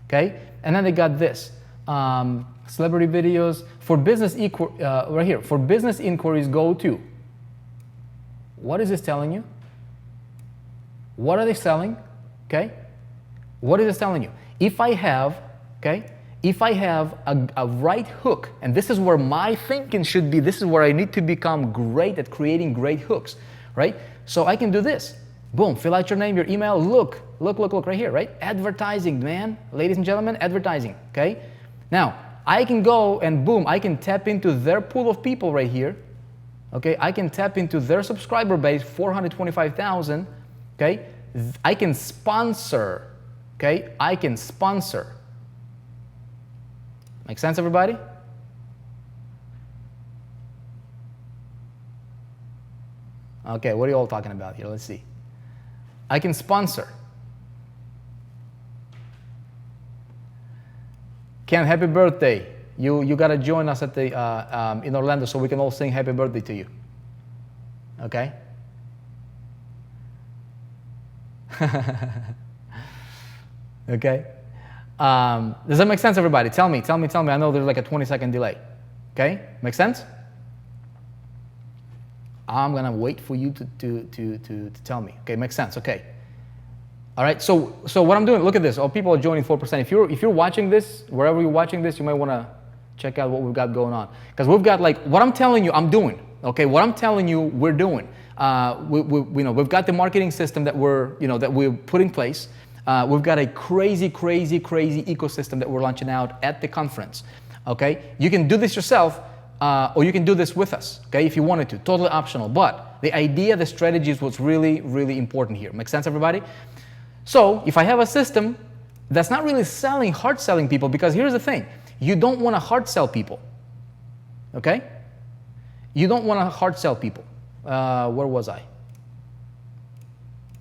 okay? And then they got this, celebrity videos. For business, right here, for business inquiries, go to. What is this telling you? What are they selling? Okay? What is this telling you? If I have, okay, if I have a right hook, and this is where my thinking should be, this is where I need to become great at creating great hooks, right? So I can do this. Boom, fill out your name, your email, look right here, right? Advertising, man. Ladies and gentlemen, advertising, okay? Now, I can go and boom, I can tap into their pool of people right here, okay? I can tap into their subscriber base, 425,000, okay? I can sponsor, okay? I can sponsor. Make sense, everybody? Okay, what are you all talking about here? Let's see. I can sponsor. Ken, happy birthday. You got to join us at the in Orlando so we can all sing happy birthday to you. Okay? Okay? Does that make sense, everybody? Tell me. I know there's like a 20-second delay. Okay? Make sense? I'm gonna wait for you to tell me. Okay, makes sense. Okay. All right. So what I'm doing, look at this. Oh, people are joining 4%. If you're watching this, wherever you're watching this, you might want to check out what we've got going on, because we've got like what I'm telling you, I'm doing. Okay, what I'm telling you, we're doing. We've got the marketing system that we're put in place. We've got a crazy ecosystem that we're launching out at the conference. Okay, you can do this yourself. Or you can do this with us, okay, if you wanted to, totally optional. But the idea, the strategy is what's really, really important here. Make sense, everybody? So if I have a system that's not really hard selling people, because here's the thing, you don't want to hard sell people, okay? You don't want to hard sell people. Where was I?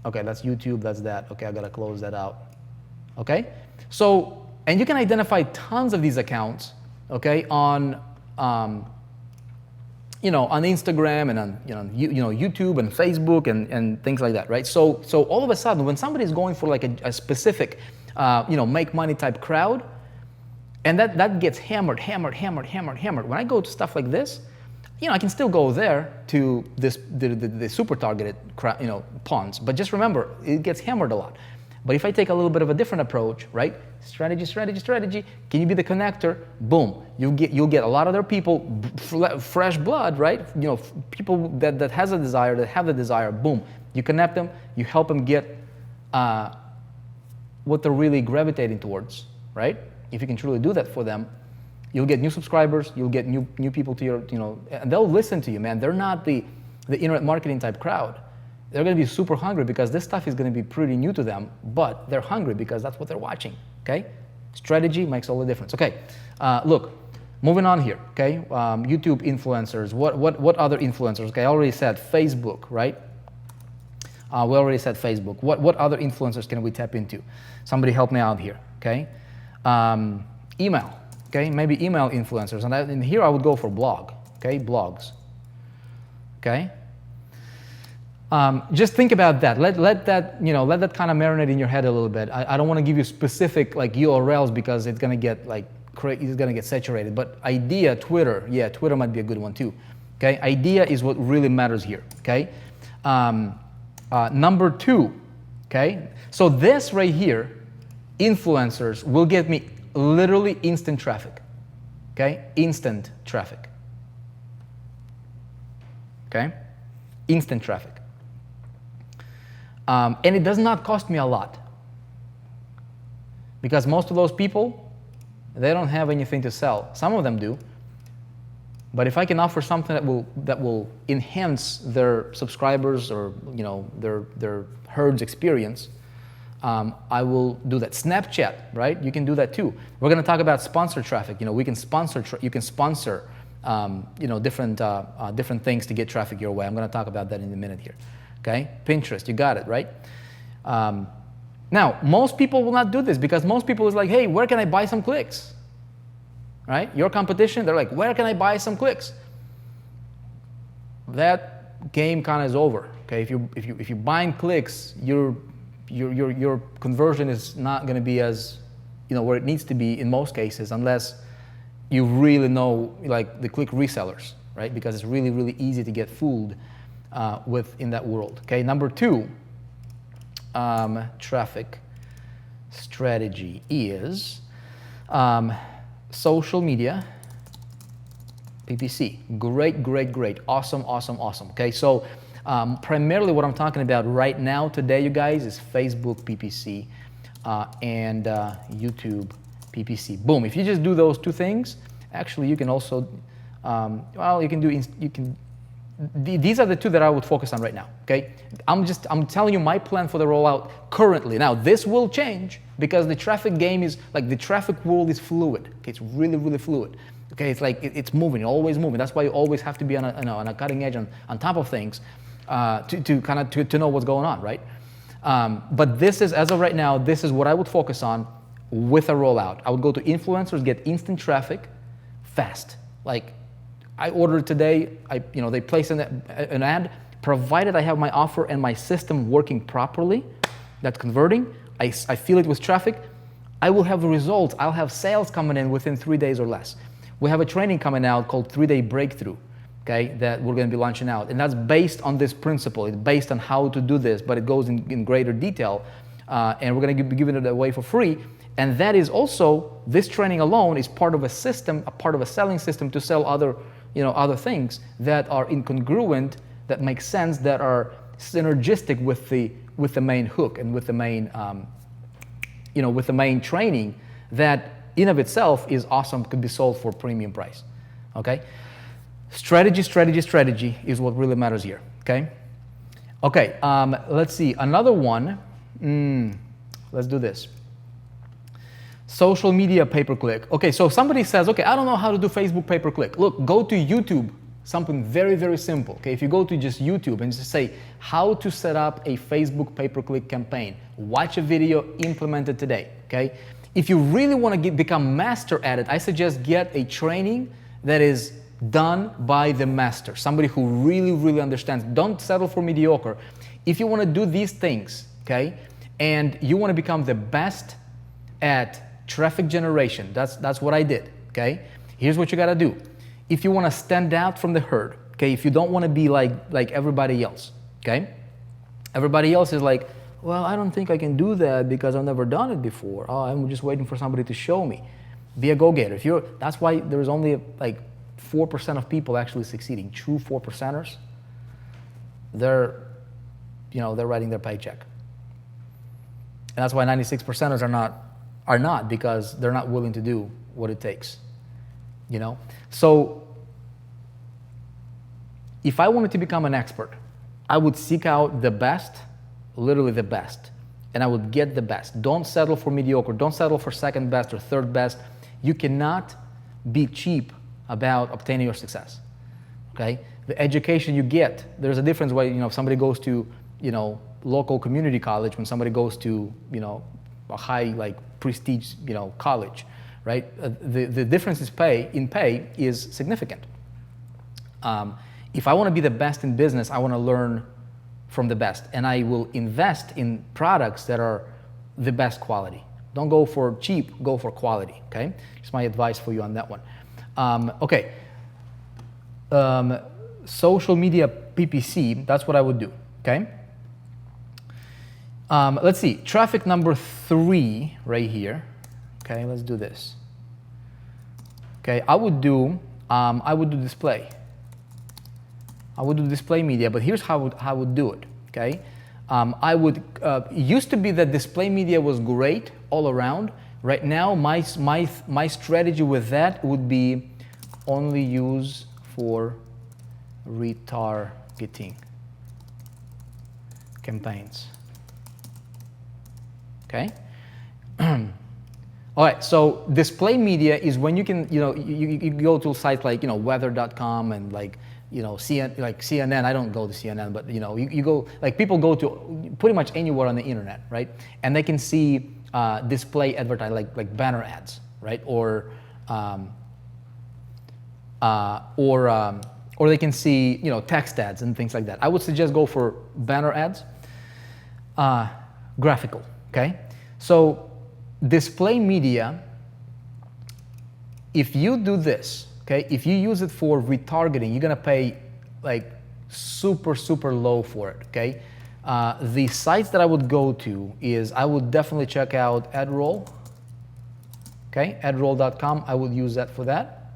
Okay, that's YouTube, that's that. Okay, I gotta close that out. Okay? So, and you can identify tons of these accounts, okay, on Instagram and on YouTube and Facebook and things like that, right? So all of a sudden, when somebody's going for like a specific, make money type crowd, and that gets hammered. When I go to stuff like this, I can still go there to the super targeted pawns, but just remember, it gets hammered a lot. But if I take a little bit of a different approach, right? Strategy. Can you be the connector? Boom. You'll get a lot of other people, fresh blood, right? People that has a desire, that have the desire. Boom. You connect them. You help them get what they're really gravitating towards, right? If you can truly do that for them, you'll get new subscribers. You'll get new people to your, and they'll listen to you, man. They're not the internet marketing type crowd. They're going to be super hungry because this stuff is going to be pretty new to them, but they're hungry because that's what they're watching, okay? Strategy makes all the difference. Okay, look, moving on here, okay? YouTube influencers, what other influencers? Okay, I already said Facebook, right? We already said Facebook. What other influencers can we tap into? Somebody help me out here, okay? Email, okay? Maybe email influencers, and here I would go for blog, okay? Blogs, okay? Just think about that. Let that kind of marinate in your head a little bit. I don't want to give you specific like URLs because it's gonna get saturated. But idea, Twitter, yeah, Twitter might be a good one too. Okay, idea is what really matters here. Okay, number 2. Okay, so this right here, influencers will get me literally instant traffic. Okay, instant traffic. Okay, instant traffic. And it does not cost me a lot, because most of those people, they don't have anything to sell. Some of them do, But if I can offer something that will enhance their subscribers or their herd's experience, I will do that. Snapchat, right? You can do that too. We're going to talk about sponsor traffic. We can sponsor. You can sponsor, different things to get traffic your way. I'm going to talk about that in a minute here. Okay, Pinterest, you got it, right? Now, most people will not do this because most people is like, hey, where can I buy some clicks? Right? Your competition, they're like, where can I buy some clicks? That game kind of is over. Okay, if you're buying clicks, your conversion is not going to be as where it needs to be in most cases, unless you really know like the click resellers, right? Because it's really, really easy to get fooled in that world. Okay, number 2, traffic strategy is social media PPC. Great. Awesome. Okay, so primarily what I'm talking about right now today, you guys, is Facebook PPC and YouTube PPC. Boom. If you just do those 2 things, actually you can also, these are the 2 that I would focus on right now, okay? I'm telling you my plan for the rollout currently. Now, this will change because the traffic game is, like, the traffic world is fluid, okay? It's really, really fluid, okay? It's like, it's moving, always moving. That's why you always have to be on a cutting edge, on top of things to know what's going on, right? But this is, as of right now, this is what I would focus on with a rollout. I would go to influencers, get instant traffic fast. Like, I ordered today, they place an ad, provided I have my offer and my system working properly, that's converting, I feel it with traffic, I will have the results. I'll have sales coming in within 3 days or less. We have a training coming out called 3-Day Breakthrough, okay, that we're going to be launching out. And that's based on this principle. It's based on how to do this, but it goes in greater detail. And we're going to be giving it away for free. And that is also, this training alone is part of a system, a part of a selling system to sell other things that are incongruent, that make sense, that are synergistic with the main hook and with the main, with the main training that in of itself is awesome, could be sold for premium price, okay? Strategy is what really matters here, okay? Okay, let's see, another one, let's do this. Social media pay-per-click. Okay, so somebody says, okay, I don't know how to do Facebook pay-per-click. Look, go to YouTube, something very, very simple. Okay, if you go to just YouTube and just say, how to set up a Facebook pay-per-click campaign, watch a video, implement it today, okay? If you really want to become master at it, I suggest get a training that is done by the master, somebody who really, really understands. Don't settle for mediocre. If you want to do these things, okay, and you want to become the best at traffic generation, that's what I did, okay? Here's what you got to do. If you want to stand out from the herd, okay, if you don't want to be like everybody else, okay? Everybody else is like, well, I don't think I can do that because I've never done it before. Oh, I'm just waiting for somebody to show me. Be a go-getter. That's why there's only like 4% of people actually succeeding. True 4%ers, they're writing their paycheck. And that's why 96%ers are not because they're not willing to do what it takes. So if I wanted to become an expert, I would seek out the best, literally the best, and I would get the best. Don't settle for mediocre. Don't settle for second best or third best. You cannot be cheap about obtaining your success, okay? The education you get, there's a difference where, if somebody goes to, local community college when somebody goes to, a high, prestige, college, right? The difference in pay is significant. If I want to be the best in business, I want to learn from the best, and I will invest in products that are the best quality. Don't go for cheap, go for quality, okay? Just my advice for you on that one. Okay. Social media PPC, that's what I would do, okay? Let's see, traffic number 3 right here. Okay, let's do this. Okay, I would do display. I would do display media, but here's how I would do it, okay? It used to be that display media was great all around. Right now, my strategy with that would be only use for retargeting campaigns. Okay. All right, so display media is when you can, you go to sites like, weather.com and like, CNN. I don't go to CNN, but you go, like people go to pretty much anywhere on the internet, right? And they can see display advertising, like banner ads, right? Or they can see, text ads and things like that. I would suggest go for banner ads, graphical, okay? So display media, if you do this, okay, if you use it for retargeting, you're gonna pay like super, super low for it, okay? The sites that I would go to is, I would definitely check out AdRoll, okay? AdRoll.com, I would use that for that.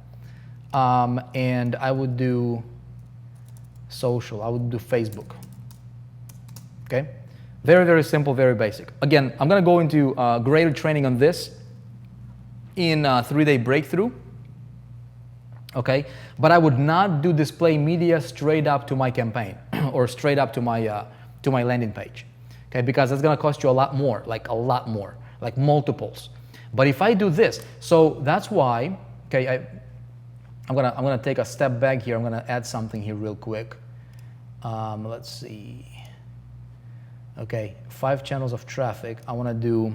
And I would do social, I would do Facebook, okay? Very, very simple, very basic. Again, I'm gonna go into greater training on this in 3-day breakthrough, okay? But I would not do display media straight up to my campaign or straight up to my landing page, okay? Because that's gonna cost you a lot more, like multiples. But if I do this, so that's why, okay, I'm gonna take a step back here. I'm gonna add something here real quick. Let's see. Okay, 5 channels of traffic. I wanna do.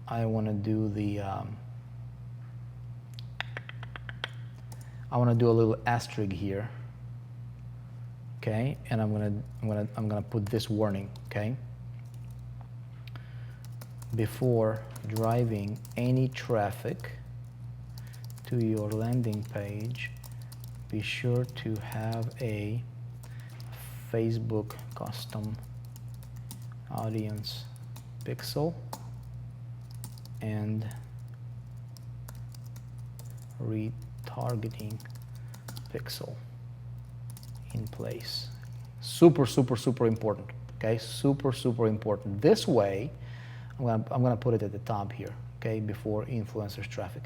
I wanna do the. I wanna do a little asterisk here. Okay, and I'm gonna put this warning. Okay. Before driving any traffic to your landing page, be sure to have a Facebook custom audience pixel and retargeting pixel in place. Super, super, super important. Okay, super, super important. This way, I'm gonna put it at the top here, okay, before influencers traffic.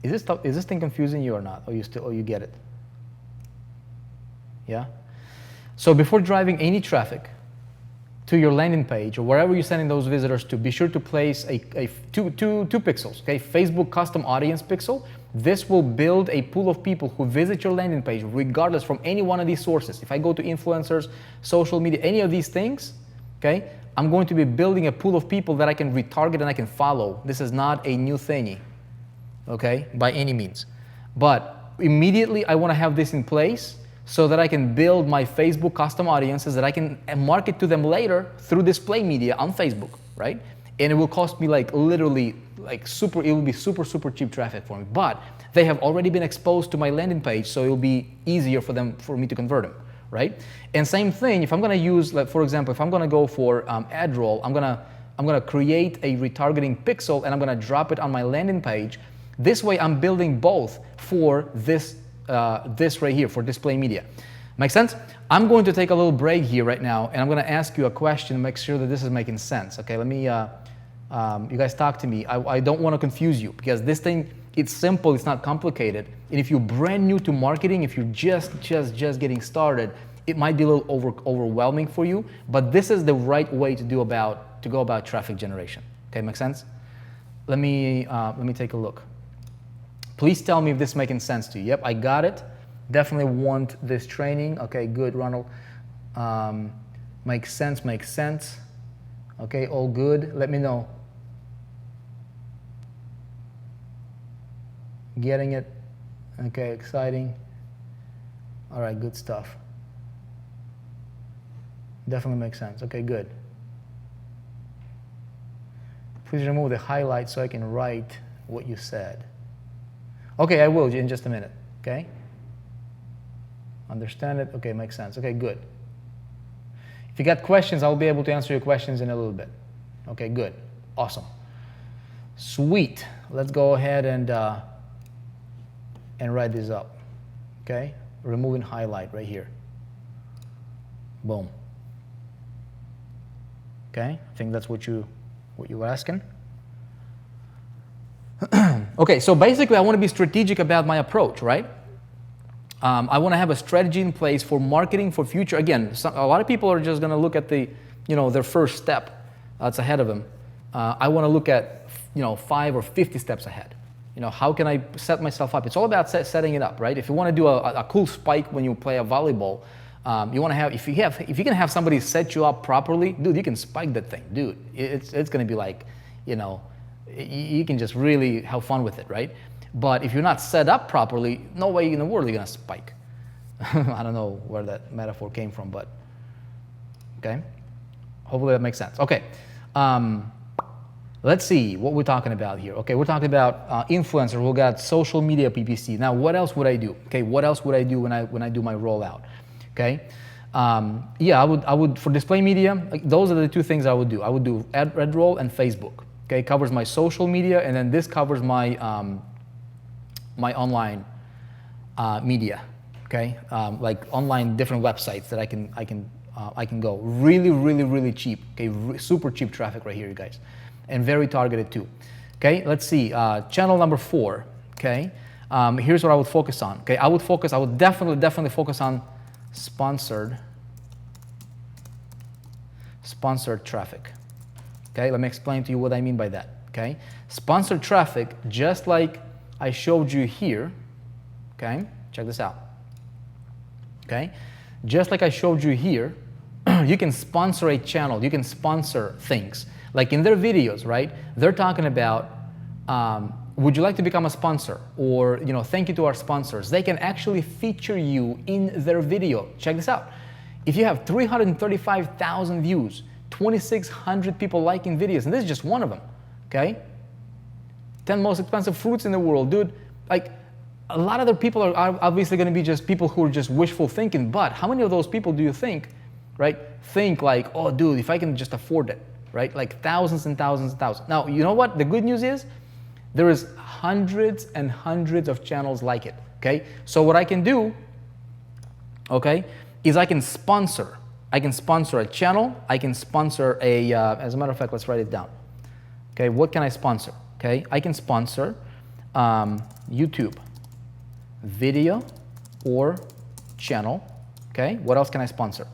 Is this thing confusing you or not? Or you get it? Yeah? So before driving any traffic to your landing page or wherever you're sending those visitors to, be sure to place two pixels, okay? Facebook custom audience pixel. This will build a pool of people who visit your landing page regardless from any one of these sources. If I go to influencers, social media, any of these things, okay, I'm going to be building a pool of people that I can retarget and I can follow. This is not a new thingy, okay, by any means. But immediately I want to have this in place so that I can build my Facebook custom audiences that I can market to them later through display media on Facebook, right? And it will cost me like literally like it will be super, super cheap traffic for me. But they have already been exposed to my landing page, so it'll be easier for me to convert them, right? And same thing, if I'm gonna use, like for example, if I'm gonna go for AdRoll, I'm gonna create a retargeting pixel and I'm gonna drop it on my landing page. This way I'm building both for this right here, for display media. Make sense? I'm going to take a little break here right now, and I'm going to ask you a question to make sure that this is making sense. Okay, let me, you guys talk to me. I don't want to confuse you because this thing, it's simple, it's not complicated. And if you're brand new to marketing, if you're just getting started, it might be a little overwhelming for you, but this is the right way to go about traffic generation. Okay, make sense? Let me take a look. Please tell me if this is making sense to you. Yep, I got it. Definitely want this training. Okay, good, Ronald. Makes sense. Okay, all good. Let me know. Getting it? Okay, exciting. All right, good stuff. Definitely makes sense. Okay, good. Please remove the highlight so I can write what you said. Okay, I will in just a minute, okay? Understand it? Okay, makes sense. Okay, good. If you got questions, I'll be able to answer your questions in a little bit. Okay, good. Awesome. Sweet. Let's go ahead and write this up, okay? Removing highlight right here. Boom. Okay, I think that's what you were asking. Okay, so basically I want to be strategic about my approach, right? I want to have a strategy in place for marketing for future. Again, a lot of people are just going to look at their first step that's ahead of them. I want to look at, 5 or 50 steps ahead. How can I set myself up? It's all about setting it up, right? If you want to do a cool spike when you play a volleyball, you want to have, if you can have somebody set you up properly, dude, you can spike that thing, dude. It's going to be like, you can just really have fun with it, right? But if you're not set up properly, no way in the world you're going to spike. I don't know where that metaphor came from, but okay. Hopefully that makes sense. Okay. Let's see what we're talking about here. Okay, we're talking about influencers. We got social media PPC. Now, what else would I do? Okay, what else would I do when I do my rollout? Okay, I would for display media. Those are the two things I would do. I would do AdRoll and Facebook. Okay, it covers my social media, and then this covers my my online media. Okay, like online different websites that I can go really, really, really cheap. Okay, super cheap traffic right here, you guys. And very targeted too. Okay, let's see, channel number 4, okay? Here's what I would focus on, okay? I would definitely focus on sponsored traffic, okay? Let me explain to you what I mean by that, okay? Sponsored traffic, just like I showed you here, okay? Check this out, okay? Just like I showed you here, you can sponsor a channel, you can sponsor things. Like in their videos, right? They're talking about, would you like to become a sponsor? Or, thank you to our sponsors. They can actually feature you in their video. Check this out. If you have 335,000 views, 2,600 people liking videos, and this is just one of them, okay? 10 most expensive fruits in the world, dude. Like, a lot of other people are obviously going to be just people who are just wishful thinking, but how many of those people do you think, right? Think like, oh, dude, if I can just afford it. Right? Like thousands and thousands and thousands. Now, you know what? The good news is there is hundreds and hundreds of channels like it, okay? So what I can do, okay, is I can sponsor a channel. I can sponsor as a matter of fact, let's write it down. Okay, what can I sponsor? Okay, I can sponsor YouTube, video, or channel. Okay, what else can I sponsor?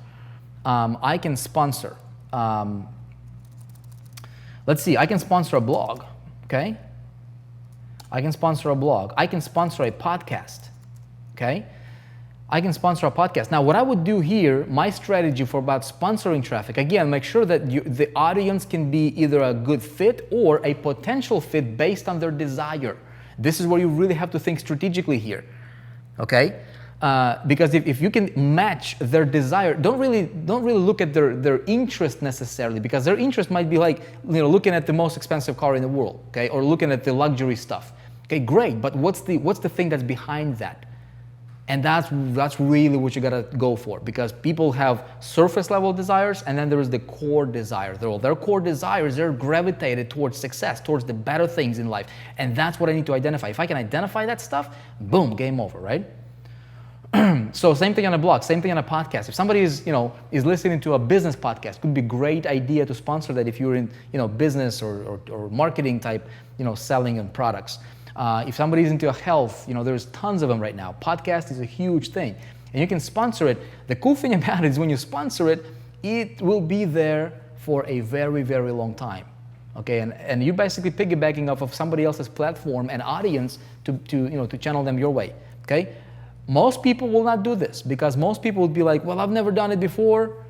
I can sponsor, let's see, I can sponsor a blog, okay? I can sponsor a blog. I can sponsor a podcast, okay? I can sponsor a podcast. Now, what I would do here, my strategy for about sponsoring traffic, again, make sure that the audience can be either a good fit or a potential fit based on their desire. This is where you really have to think strategically here, okay? Because if you can match their desire, don't really look at their interest necessarily, because their interest might be like, looking at the most expensive car in the world, okay, or looking at the luxury stuff. Okay, great, but what's the thing that's behind that? And that's really what you gotta go for, because people have surface level desires, and then there is the core desire. Their core desires, they're gravitated towards success, towards the better things in life, and that's what I need to identify. If I can identify that stuff, boom, game over, right? So same thing on a blog, same thing on a podcast. If somebody is listening to a business podcast, could be a great idea to sponsor that if you're in, business or marketing type, selling and products. If somebody's into health, there's tons of them right now. Podcast is a huge thing, and you can sponsor it. The cool thing about it is when you sponsor it, it will be there for a very, very long time. Okay, and you're basically piggybacking off of somebody else's platform and audience to channel them your way. Okay. Most people will not do this, because most people would be like, well, I've never done it before,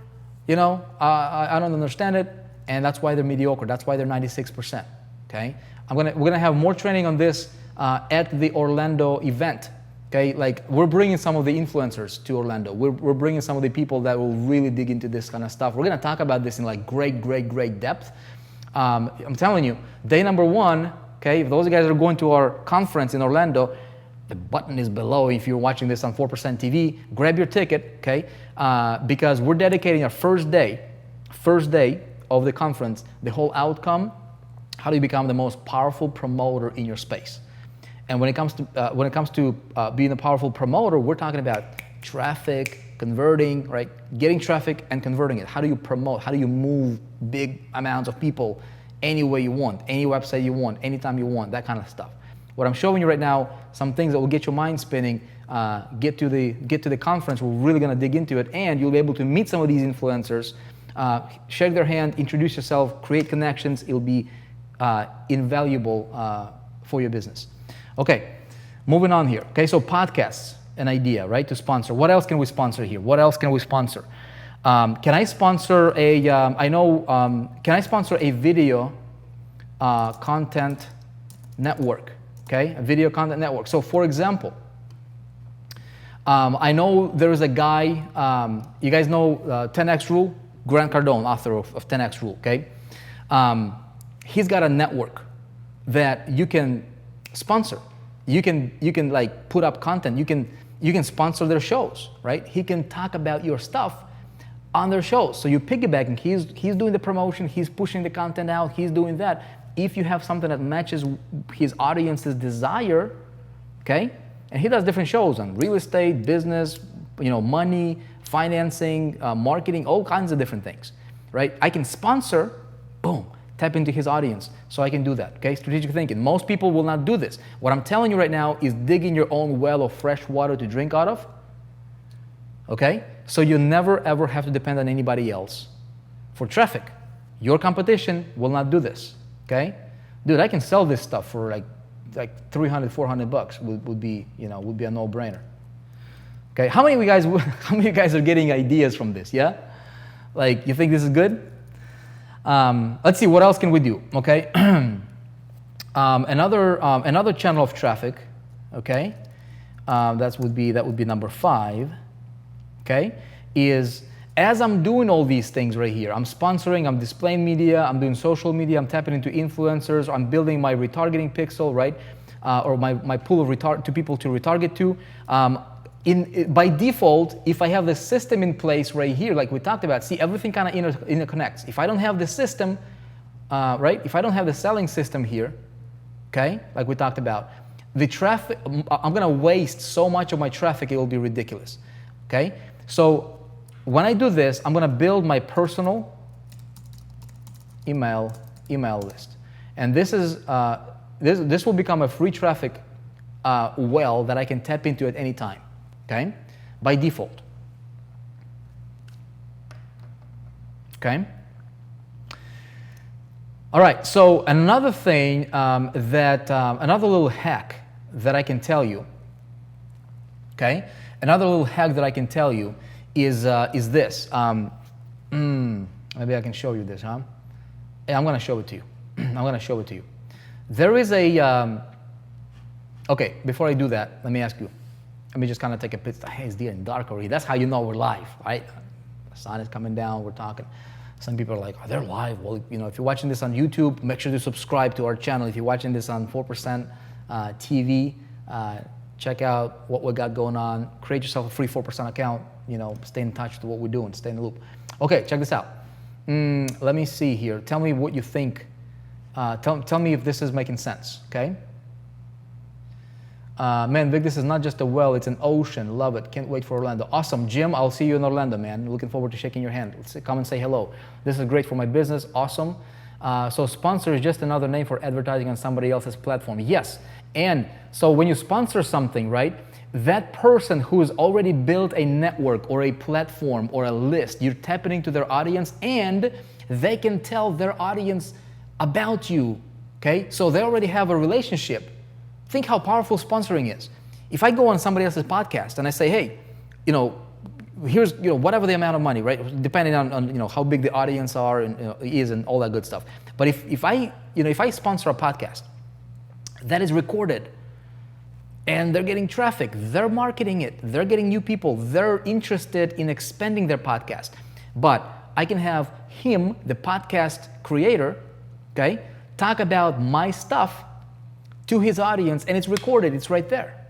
I don't understand it, and that's why they're mediocre. That's why they're 96%, okay? We're gonna have more training on this at the Orlando event, okay? Like, we're bringing some of the influencers to Orlando. We're bringing some of the people that will really dig into this kind of stuff. We're gonna talk about this in like great depth. I'm telling you, day number 1, okay, if those guys are going to our conference in Orlando, the button is below. If you're watching this on 4% TV, grab your ticket, okay? Because we're dedicating our first day of the conference, the whole outcome, how do you become the most powerful promoter in your space? And when it comes to being a powerful promoter, we're talking about traffic, converting, right? Getting traffic and converting it. How do you promote? How do you move big amounts of people any way you want, any website you want, anytime you want, that kind of stuff. What I'm showing you right now, some things that will get your mind spinning, get to the conference, we're really gonna dig into it, and you'll be able to meet some of these influencers, shake their hand, introduce yourself, create connections. It'll be invaluable for your business. Okay, moving on here. Okay, so podcasts, an idea, right, to sponsor. What else can we sponsor here? What else can we sponsor? Can I sponsor can I sponsor a video content network? Okay, a video content network. So for example, I know there is a guy, you guys know 10X Rule? Grant Cardone, author of 10X Rule, okay? He's got a network that you can sponsor. You can like put up content. You can sponsor their shows, right? He can talk about your stuff on their shows. So you piggyback, and he's doing the promotion, he's pushing the content out, he's doing that. If you have something that matches his audience's desire, okay? And he does different shows on real estate, business, money, financing, marketing, all kinds of different things, right? I can sponsor, boom, tap into his audience. So I can do that, okay? Strategic thinking. Most people will not do this. What I'm telling you right now is digging your own well of fresh water to drink out of, okay? So you never ever have to depend on anybody else for traffic. Your competition will not do this, okay? Dude, I can sell this stuff for like $300, $400 would be a no-brainer. Okay, how many of you guys are getting ideas from this? Yeah, like you think this is good? Let's see, what else can we do? Okay, another channel of traffic. Okay, that would be number 5. Okay, is as I'm doing all these things right here, I'm sponsoring, I'm displaying media, I'm doing social media, I'm tapping into influencers, I'm building my retargeting pixel, right? Or my pool of people to retarget to. By default, if I have the system in place right here, like we talked about, see, everything kind of interconnects. If I don't have the system, right? If I don't have the selling system here, okay, like we talked about, the traffic, I'm gonna waste so much of my traffic, it will be ridiculous, okay? So when I do this, I'm gonna build my personal email list. And this is, this will become a free traffic well that I can tap into at any time. Okay, by default. Okay. All right. So another thing another little hack that I can tell you. Okay, another little hack that I can tell you is this. Maybe I can show you this, huh? Yeah, I'm gonna show it to you. I'm gonna show it to you. There is a. Okay, before I do that, let me ask you. Let me just kind of take a pit. Hey, it's getting dark already. That's how you know we're live, right? The sun is coming down, we're talking. Some people are like, oh, they're live. Well, if you're watching this on YouTube, make sure to subscribe to our channel. If you're watching this on 4% TV, check out what we got going on. Create yourself a free 4% account. Stay in touch with what we're doing. Stay in the loop. Okay, check this out. Let me see here. Tell me what you think. Tell me if this is making sense, okay? Man, Vic, this is not just a well, it's an ocean. Love it. Can't wait for Orlando. Awesome. Jim, I'll see you in Orlando, man. Looking forward to shaking your hand. Come and say hello. This is great for my business. Awesome. So sponsor is just another name for advertising on somebody else's platform. Yes. And so when you sponsor something, right, that person who has already built a network or a platform or a list, you're tapping into their audience, and they can tell their audience about you, okay? So they already have a relationship. Think how powerful sponsoring is. If I go on somebody else's podcast and I say, hey, here's whatever the amount of money, right? Depending on how big the audience is and all that good stuff. But if I sponsor a podcast that is recorded and they're getting traffic, they're marketing it, they're getting new people, they're interested in expanding their podcast. But I can have him, the podcast creator, okay, talk about my stuff to his audience, and it's recorded, it's right there.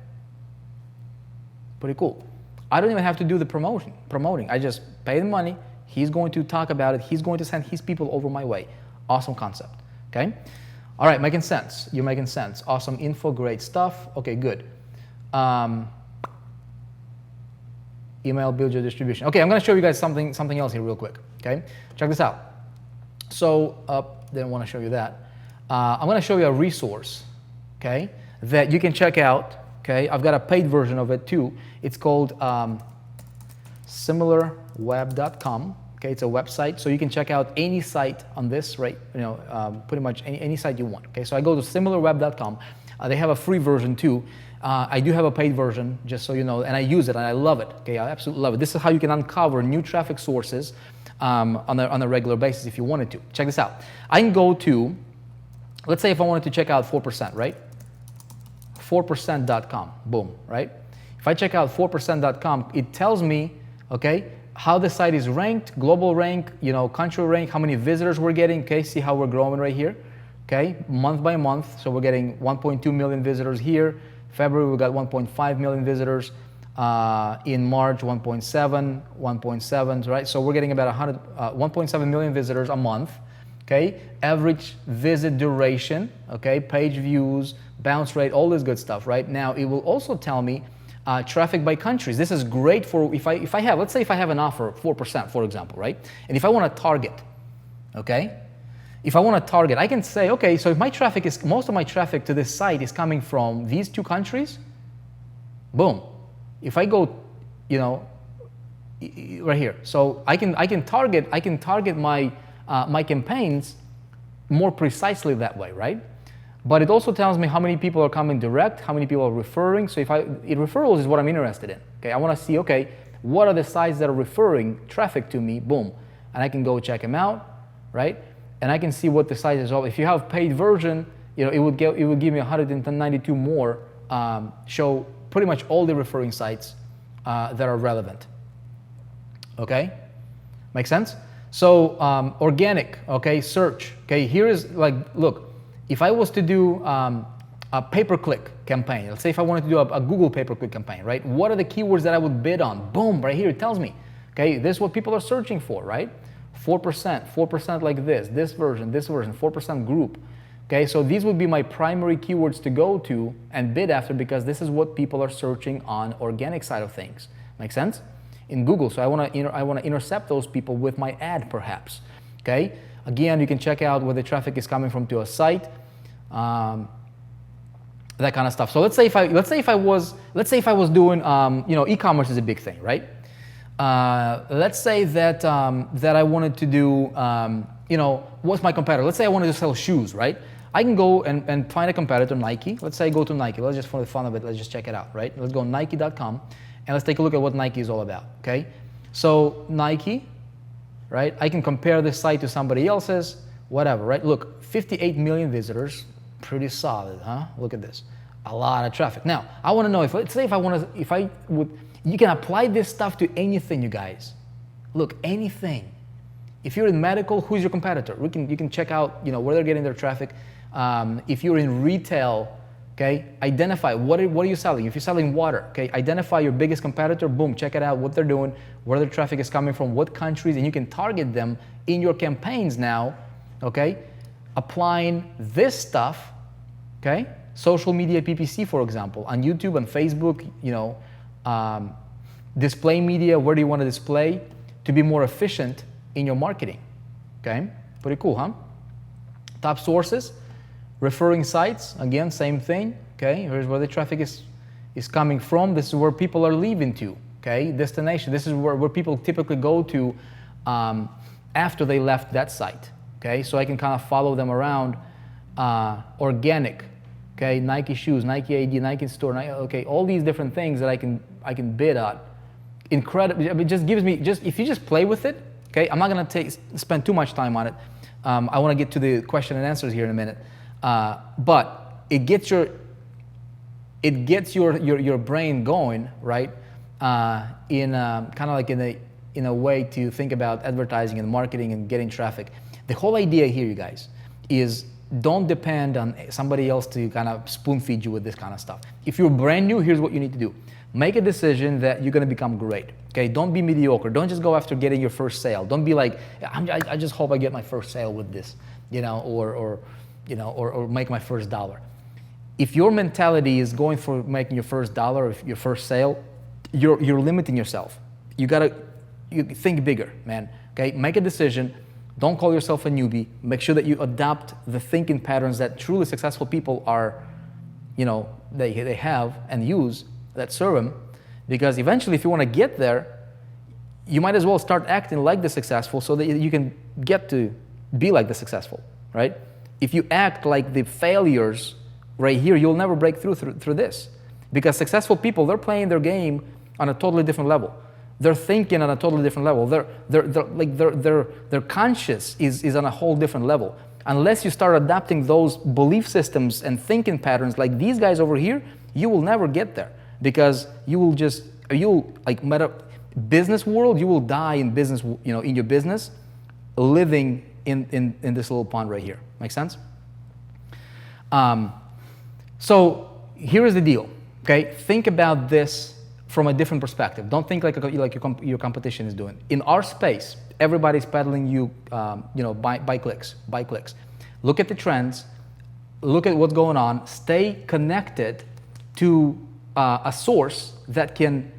Pretty cool. I don't even have to do the promoting. I just pay the money, he's going to talk about it, he's going to send his people over my way. Awesome concept, okay? All right, making sense. You're making sense. Awesome info, great stuff. Okay, good. Email, build your distribution. Okay, I'm gonna show you guys something else here real quick, okay? Check this out. So, didn't want to show you that. I'm going to show you a resource, okay, that you can check out. Okay, I've got a paid version of it too. It's called similarweb.com. Okay, it's a website, so you can check out any site on this, right? Pretty much any site you want. Okay, so I go to similarweb.com. They have a free version too. I do have a paid version, just so you know, and I use it and I love it. Okay, I absolutely love it. This is how you can uncover new traffic sources on a regular basis if you wanted to. Check this out. I can go to, let's say if I wanted to check out 4%, right? 4%.com, boom, right? If I check out 4%.com, it tells me, okay, how the site is ranked, global rank, country rank, how many visitors we're getting. Okay, see how we're growing right here. Okay, month by month, so we're getting 1.2 million visitors here. February we got 1.5 million visitors. In March 1.7, right? So we're getting about 1.7 million visitors a month. Okay, average visit duration. Okay, page views, bounce rate, all this good stuff. Right now, it will also tell me traffic by countries. This is great for if I have, let's say if I have an offer 4%, for example, right? And if I want to target, okay, if I want to target, I can say, okay, so if most of my traffic to this site is coming from these two countries, boom. If I go, right here, so I can target my my campaigns more precisely that way, right? But it also tells me how many people are coming direct, how many people are referring. So referrals is what I'm interested in. Okay, I want to see, okay, what are the sites that are referring traffic to me? Boom, and I can go check them out, right? And I can see what the site is all. If you have paid version, it would give me 192 more. Show pretty much all the referring sites that are relevant. Okay, make sense? So organic, okay, search. Okay, here is look. If I was to do a pay-per-click campaign, let's say if I wanted to do a Google pay-per-click campaign, right? What are the keywords that I would bid on? Boom, right here it tells me. Okay, this is what people are searching for, right? 4% like this version, 4% group. Okay, so these would be my primary keywords to go to and bid after because this is what people are searching on organic side of things. Make sense? In Google, so I want to intercept those people with my ad perhaps. Okay, again, you can check out where the traffic is coming from to a site. That kind of stuff. So let's say if I was doing e-commerce is a big thing, right? Let's say that I wanted to do what's my competitor? Let's say I wanted to sell shoes, right? I can go and find a competitor, Nike. Let's say I go to Nike. Let's just, for the fun of it, let's just check it out, right? Let's go Nike.com and let's take a look at what Nike is all about. Okay, so Nike, right? I can compare this site to somebody else's, whatever, right? Look, 58 million visitors. Pretty solid, huh? Look at this. A lot of traffic. Now, I want to know you can apply this stuff to anything, you guys. Look, anything. If you're in medical, who's your competitor? You can check out, where they're getting their traffic. If you're in retail, okay, identify what are you selling. If you're selling water, okay, identify your biggest competitor. Boom, check it out, what they're doing, where their traffic is coming from, what countries, and you can target them in your campaigns now, okay? Applying this stuff, okay? Social media PPC, for example, on YouTube and Facebook, display media, where do you want to display to be more efficient in your marketing, okay? Pretty cool, huh? Top sources, referring sites, again, same thing, okay? Here's where the traffic is coming from. This is where people are leaving to, okay? Destination, this is where people typically go to after they left that site. Okay, so I can kind of follow them around. Organic, okay, Nike shoes, Nike ID, Nike store, okay, all these different things that I can bid on. Incredible. It just gives me if you just play with it. Okay, I'm not gonna spend too much time on it. I want to get to the question and answers here in a minute. But it gets your brain going, right? In kind of like in a way to think about advertising and marketing and getting traffic. The whole idea here, you guys, is don't depend on somebody else to kind of spoon feed you with this kind of stuff. If you're brand new, here's what you need to do. Make a decision that you're going to become great. Okay, don't be mediocre. Don't just go after getting your first sale. Don't be like, I just hope I get my first sale with this, or make my first dollar. If your mentality is going for making your first dollar or your first sale, you're limiting yourself. You think bigger, man. Okay, make a decision. Don't call yourself a newbie. Make sure that you adopt the thinking patterns that truly successful people are, they have and use that serve them. Because eventually, if you want to get there, you might as well start acting like the successful so that you can get to be like the successful, right? If you act like the failures right here, you'll never break through this. Because successful people, they're playing their game on a totally different level. They're thinking on a totally different level. Their conscious is on a whole different level. Unless you start adapting those belief systems and thinking patterns like these guys over here, you will never get there. Because business world, you will die in business, in your business, living in this little pond right here. Make sense? So here is the deal. Okay, think about this from a different perspective. Don't think like your competition is doing. In our space, everybody's peddling you, buy clicks. Look at the trends. Look at what's going on. Stay connected to a source that can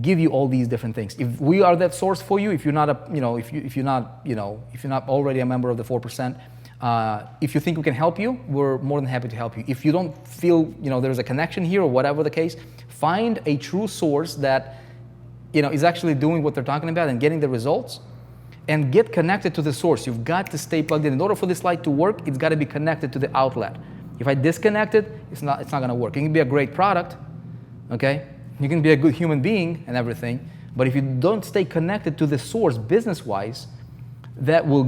give you all these different things. If we are that source for you, if you're not if you're not already a member of the 4%, if you think we can help you, we're more than happy to help you. If you don't feel there's a connection here or whatever the case, find a true source that is actually doing what they're talking about and getting the results, and get connected to the source. You've got to stay plugged in. In order for this light to work, it's got to be connected to the outlet. If I disconnect it, it's not going to work. It can be a great product, okay? You can be a good human being and everything, but if you don't stay connected to the source business-wise, that will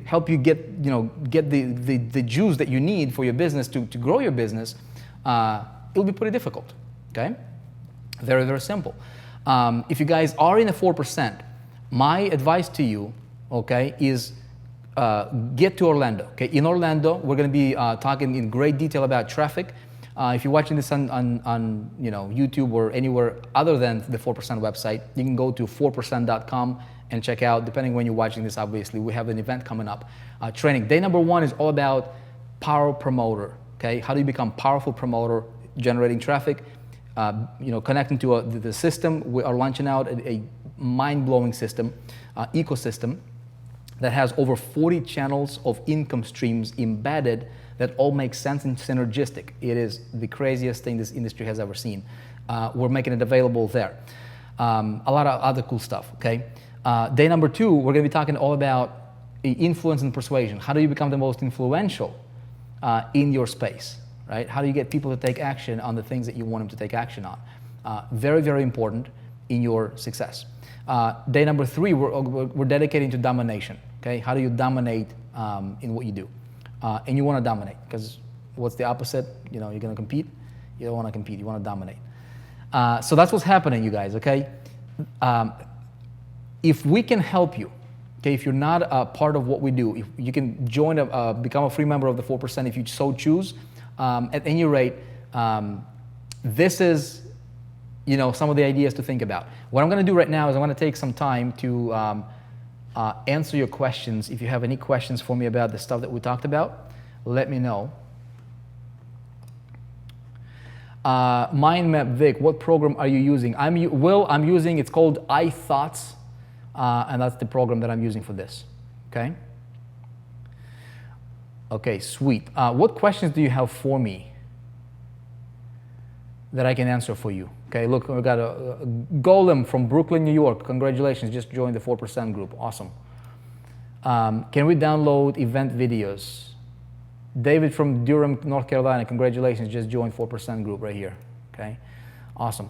help you get the juice that you need for your business to grow your business. It'll be pretty difficult. Okay, very, very simple. If you guys are in the 4%, my advice to you, okay, is get to Orlando. Okay, in Orlando, we're going to be talking in great detail about traffic. If you're watching this on YouTube or anywhere other than the 4% website, you can go to 4%.com and check out, depending when you're watching this, obviously, we have an event coming up. Training. Day number 1 is all about power promoter. Okay, how do you become powerful promoter, generating traffic, connecting to the system. We are launching out a mind-blowing system, ecosystem that has over 40 channels of income streams embedded that all make sense and synergistic. It is the craziest thing this industry has ever seen. We're making it available there. A lot of other cool stuff, okay? Day number 2, we're gonna be talking all about influence and persuasion. How do you become the most influential in your space, right? How do you get people to take action on the things that you want them to take action on? Very, very important in your success. Day number 3, we're dedicating to domination, okay? How do you dominate in what you do? And you want to dominate, because what's the opposite? You're going to compete. You don't want to compete. You want to dominate. So that's what's happening, you guys, okay? If we can help you, okay, if you're not a part of what we do, if you can join, become a free member of the 4% if you so choose. At any rate, this is, some of the ideas to think about. What I'm going to do right now is I'm going to take some time to answer your questions. If you have any questions for me about the stuff that we talked about, let me know. Mind Map Vic, what program are you using? I'm using, it's called iThoughts, and that's the program that I'm using for this, okay? Okay, sweet. What questions do you have for me that I can answer for you? Okay, look, we got a Golem from Brooklyn, New York. Congratulations, just joined the 4% group. Awesome. Can we download event videos? David from Durham, North Carolina. Congratulations, just joined 4% group right here. Okay, awesome.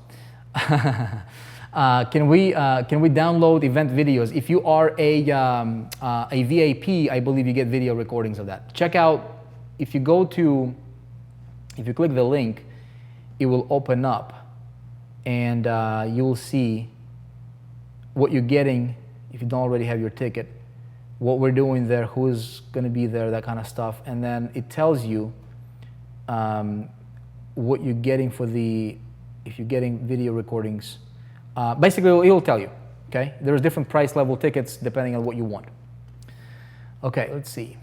Can we download event videos? If you are a VIP, I believe you get video recordings of that. Check out, if you click the link, it will open up, and you will see what you're getting if you don't already have your ticket, what we're doing there, who's going to be there, that kind of stuff. And then it tells you what you're getting if you're getting video recordings. Basically, it will tell you, okay? There's different price level tickets depending on what you want. Okay, let's see.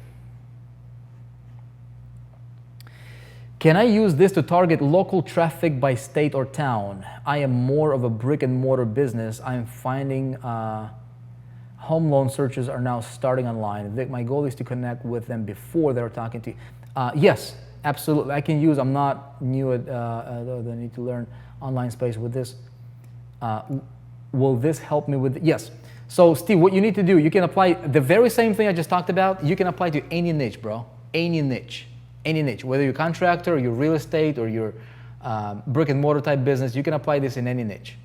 Can I use this to target local traffic by state or town? I am more of a brick and mortar business. I'm finding Home loan searches are now starting online. My goal is to connect with them before they're talking to you. Yes, absolutely. I can use, I'm not new at the need to learn online space with this. Will this help me with, yes. So Steve, what you need to do, you can apply the very same thing I just talked about, you can apply to any niche, bro. Any niche, whether you're a contractor or you're real estate or you're brick and mortar type business, you can apply this in any niche.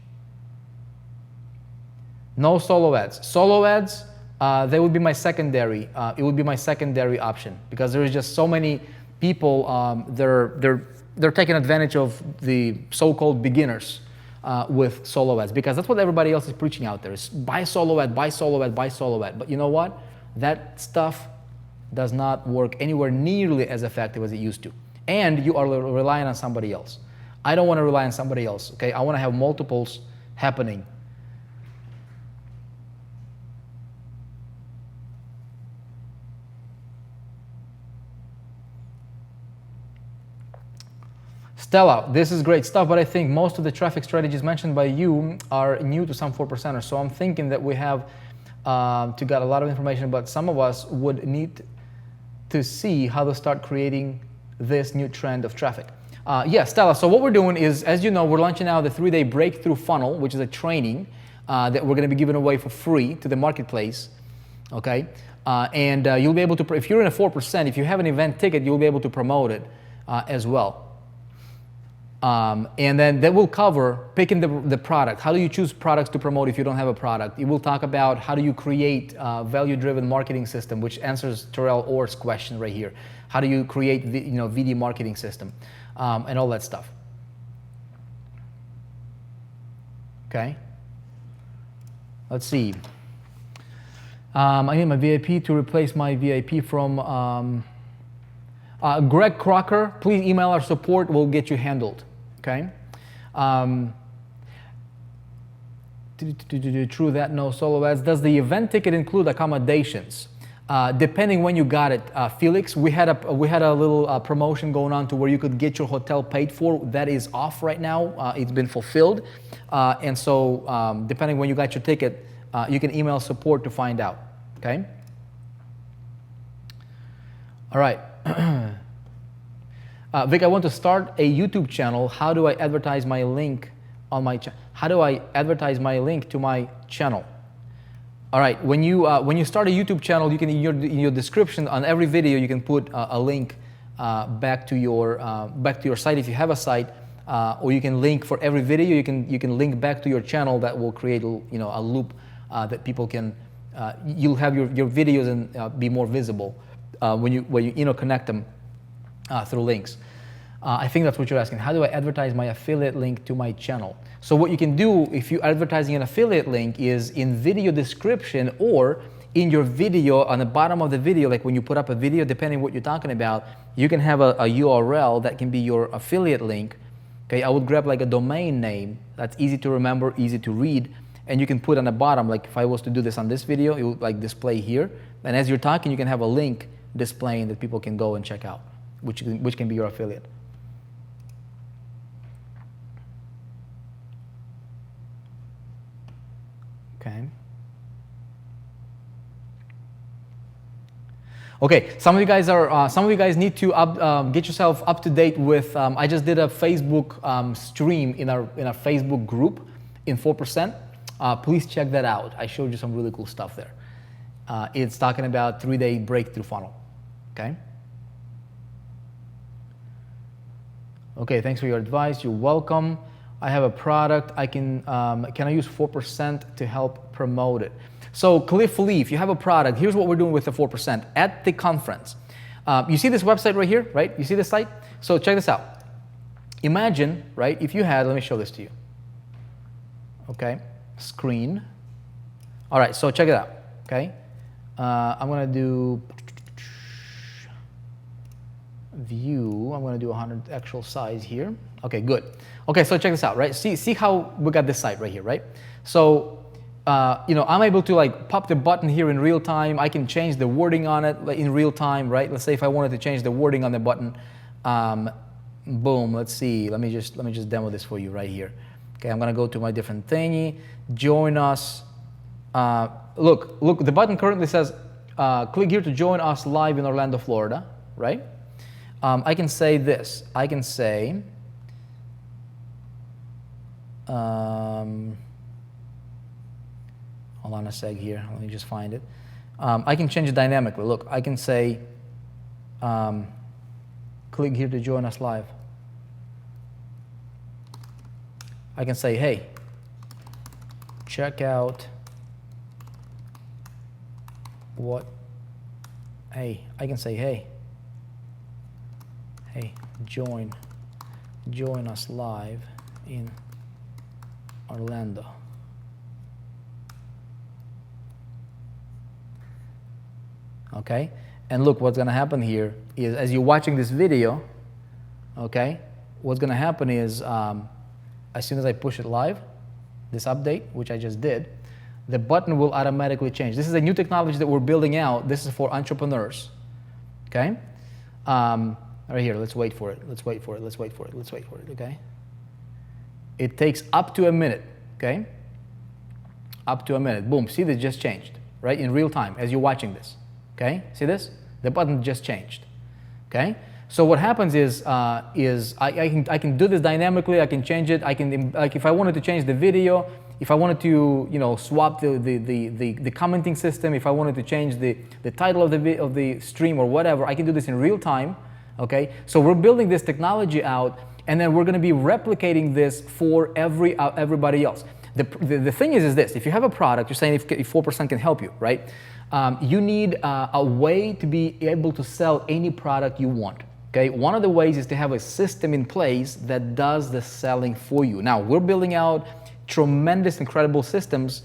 No solo ads. Solo ads, they would be my secondary. It would be my secondary option because there is just so many people. They're taking advantage of the so-called beginners with solo ads because that's what everybody else is preaching out there. Is buy solo ad, buy solo ad, buy solo ad. But you know what? That stuff does not work anywhere nearly as effective as it used to. And you are relying on somebody else. I don't want to rely on somebody else. Okay, I want to have multiples happening. Stella, this is great stuff, but I think most of the traffic strategies mentioned by you are new to some 4%ers. So I'm thinking that we have to get a lot of information, but some of us would need to see how to start creating this new trend of traffic. Yeah, Stella, so what we're doing is, as you know, we're launching now the 3-day breakthrough funnel, which is a training that we're going to be giving away for free to the marketplace, okay? And you'll be able to, if you're in a 4%, if you have an event ticket, you'll be able to promote it as well. And then that will cover picking the product. How do you choose products to promote if you don't have a product? It will talk about how do you create a value-driven marketing system, which answers Terrell Orr's question right here. How do you create VD marketing system and all that stuff. Okay. Let's see. I need my VIP to replace my VIP from Greg Crocker. Please email our support. We'll get you handled. Okay. True that, no solo ads. Does the event ticket include accommodations? Depending when you got it, Felix, we had a little promotion going on to where you could get your hotel paid for. That is off right now. It's been fulfilled, and so depending when you got your ticket, you can email support to find out. Okay. All right. Vic, I want to start a YouTube channel. How do I advertise my link on my channel? How do I advertise my link to my channel? All right, when you start a YouTube channel, you can in your description on every video you can put a link back to your site if you have a site, or you can link for every video. You can link back to your channel. That will create a loop that people can. You'll have your videos and be more visible when you connect them through links. I think that's what you're asking. How do I advertise my affiliate link to my channel? So what you can do if you're advertising an affiliate link is in video description or in your video on the bottom of the video, like when you put up a video, depending what you're talking about, you can have a URL that can be your affiliate link. Okay, I would grab like a domain name that's easy to remember, easy to read, and you can put on the bottom, like if I was to do this on this video, it would like display here. And as you're talking, you can have a link displaying that people can go and check out, which can be your affiliate. Okay. Okay. Some of you guys need to get yourself up to date with. I just did a Facebook stream in our Facebook group in 4%. Please check that out. I showed you some really cool stuff there. It's talking about 3-day breakthrough funnel. Okay. Okay. Thanks for your advice. You're welcome. I have a product. Can I use 4% to help promote it? So Cliff Lee, if you have a product, here's what we're doing with the 4% at the conference. You see this website right here, right? You see this site? So check this out. Imagine, right, if you had, let me show this to you. Okay, screen. All right, so check it out, okay? I'm gonna do view. I'm gonna do 100 actual size here. Okay, good. Okay, so check this out, right? See how we got this site right here, right? So, I'm able to like pop the button here in real time. I can change the wording on it in real time, right? Let's say if I wanted to change the wording on the button, boom. Let's see. Let me just demo this for you right here. Okay, I'm gonna go to my different thingy. Join us Look, the button currently says, click here to join us live in Orlando, Florida, right? I can say this. I can say, hold on a sec here. Let me just find it. I can change it dynamically. Look, I can say, click here to join us live. I can say, hey, check out what, hey, I can say, hey, join us live in Orlando. Okay, and look, what's gonna happen here is, as you're watching this video, okay, what's gonna happen is, as soon as I push it live, this update, which I just did, the button will automatically change. This is a new technology that we're building out. This is for entrepreneurs, okay? Right here, let's wait for it, okay? It takes up to a minute, okay? Up to a minute, boom, see, this just changed, right? In real time, as you're watching this, okay? See this? The button just changed, okay? So what happens is I can do this dynamically. I can change it. I can, like, if I wanted to change the video, if I wanted to, you know, swap the commenting system, if I wanted to change the title of the stream or whatever, I can do this in real time. Okay. So we're building this technology out, and then we're going to be replicating this for everybody else. The thing is this: if you have a product, you're saying if 4% can help you, right? You need a way to be able to sell any product you want. Okay, one of the ways is to have a system in place that does the selling for you. Now, we're building out tremendous, incredible systems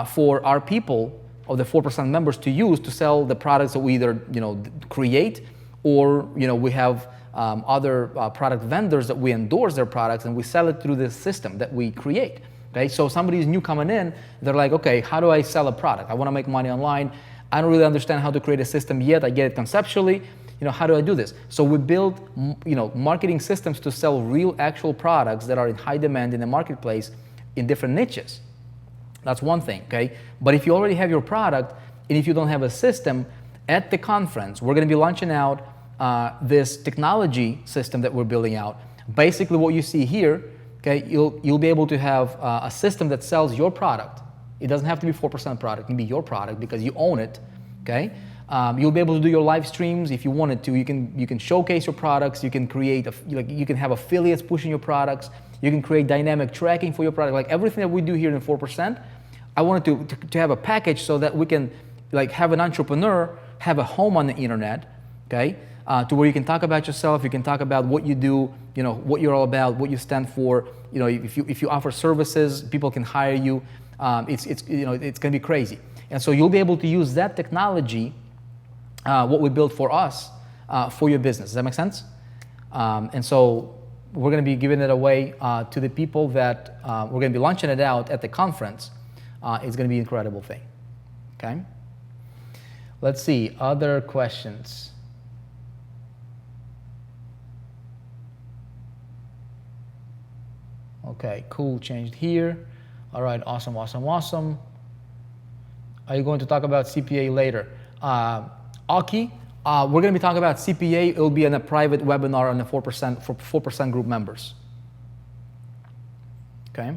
for our people, of the 4% members, to use to sell the products that we either, you know, create, or, you know, we have other product vendors that we endorse their products, and we sell it through this system that we create. Okay, so somebody's new coming in, they're like, okay, how do I sell a product? I want to make money online. I don't really understand how to create a system yet. I get it conceptually. You know, how do I do this? So we build, you know, marketing systems to sell real, actual products that are in high demand in the marketplace in different niches. That's one thing, okay? But if you already have your product, and if you don't have a system, at the conference, we're going to be launching out this technology system that we're building out. Basically, what you see here, okay, you'll be able to have a system that sells your product. It doesn't have to be 4% product; it can be your product because you own it, okay? You'll be able to do your live streams if you wanted to. You can showcase your products. You can create you can have affiliates pushing your products. You can create dynamic tracking for your product. Like everything that we do here in 4%, I wanted to have a package so that we can, like, have an entrepreneur have a home on the internet, okay, to where you can talk about yourself. You can talk about what you do, you know, what you're all about, what you stand for. You know, if you offer services, people can hire you. It's you know, it's going to be crazy. And so you'll be able to use that technology. What we built for us, for your business. Does that make sense? And so we're going to be giving it away to the people that we're going to be launching it out at the conference. It's going to be an incredible thing. Okay? Let's see. Other questions? Okay, cool. Changed here. All right, awesome. Are you going to talk about CPA later? Aki, we're going to be talking about CPA. It will be in a private webinar on the 4% for 4% group members. Okay.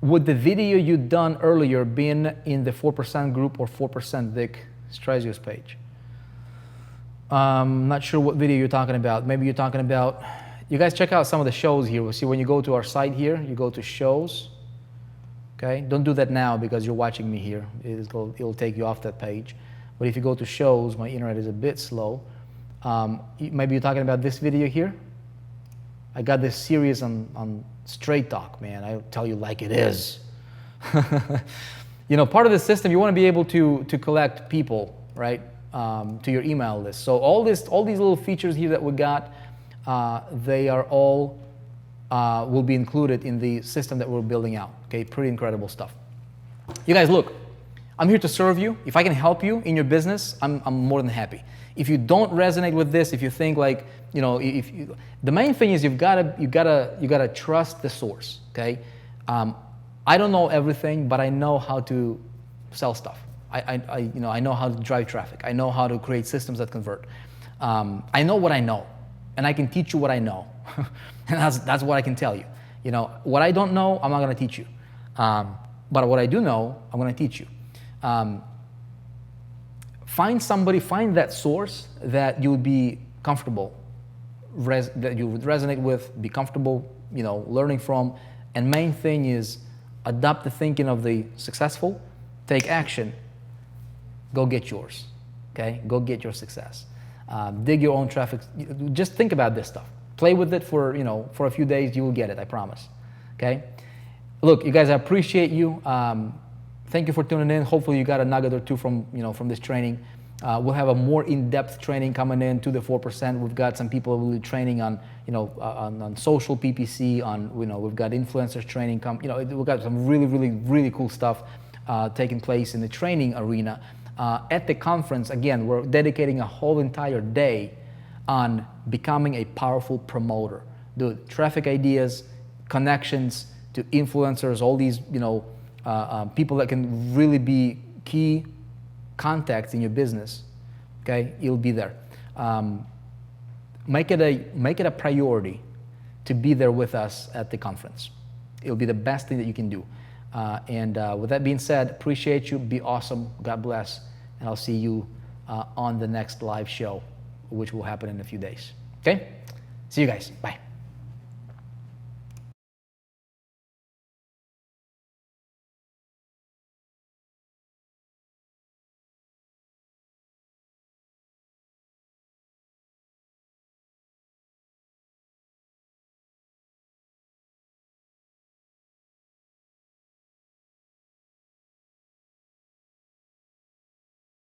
Would the video you done earlier been in the 4% group or 4% Vic Strazios page? Not sure what video you're talking about. Maybe you're talking about. You guys check out some of the shows here. We'll see when you go to our site here. You go to shows. Okay, don't do that now because you're watching me here. It'll take you off that page. But if you go to shows, my internet is a bit slow. Maybe you're talking about this video here. I got this series on Straight Talk, man. I'll tell you like it is. You know, part of the system, you want to be able to collect people, right, to your email list. So all these little features here that we got, they are all will be included in the system that we're building out. Okay, pretty incredible stuff. You guys, look, I'm here to serve you. If I can help you in your business, I'm more than happy. If you don't resonate with this, if you think like, you know, the main thing is you gotta trust the source. Okay, I don't know everything, but I know how to sell stuff. I know how to drive traffic. I know how to create systems that convert. I know what I know, and I can teach you what I know. And that's what I can tell you. What I don't know, I'm not going to teach you. But what I do know, I'm going to teach you. Find that source that you would be comfortable, that you would resonate with, be comfortable, learning from. And main thing is adopt the thinking of the successful, take action, go get yours, okay? Go get your success. Dig your own traffic. Just think about this stuff. Play with it for a few days. You will get it, I promise, okay? Look, you guys, I appreciate you. Thank you for tuning in. Hopefully you got a nugget or two from this training. We'll have a more in-depth training coming in to the 4%. We've got some people who will be training on, on social PPC, we've got influencers training. We've got some really, really, really cool stuff taking place in the training arena. At the conference, again, we're dedicating a whole entire day on becoming a powerful promoter. Dude, traffic ideas, connections to influencers, all these, people that can really be key contacts in your business. Okay, you'll be there. Make it a priority to be there with us at the conference. It'll be the best thing that you can do. And with that being said, appreciate you. Be awesome. God bless. And I'll see you on the next live show, which will happen in a few days. Okay? See you guys. Bye.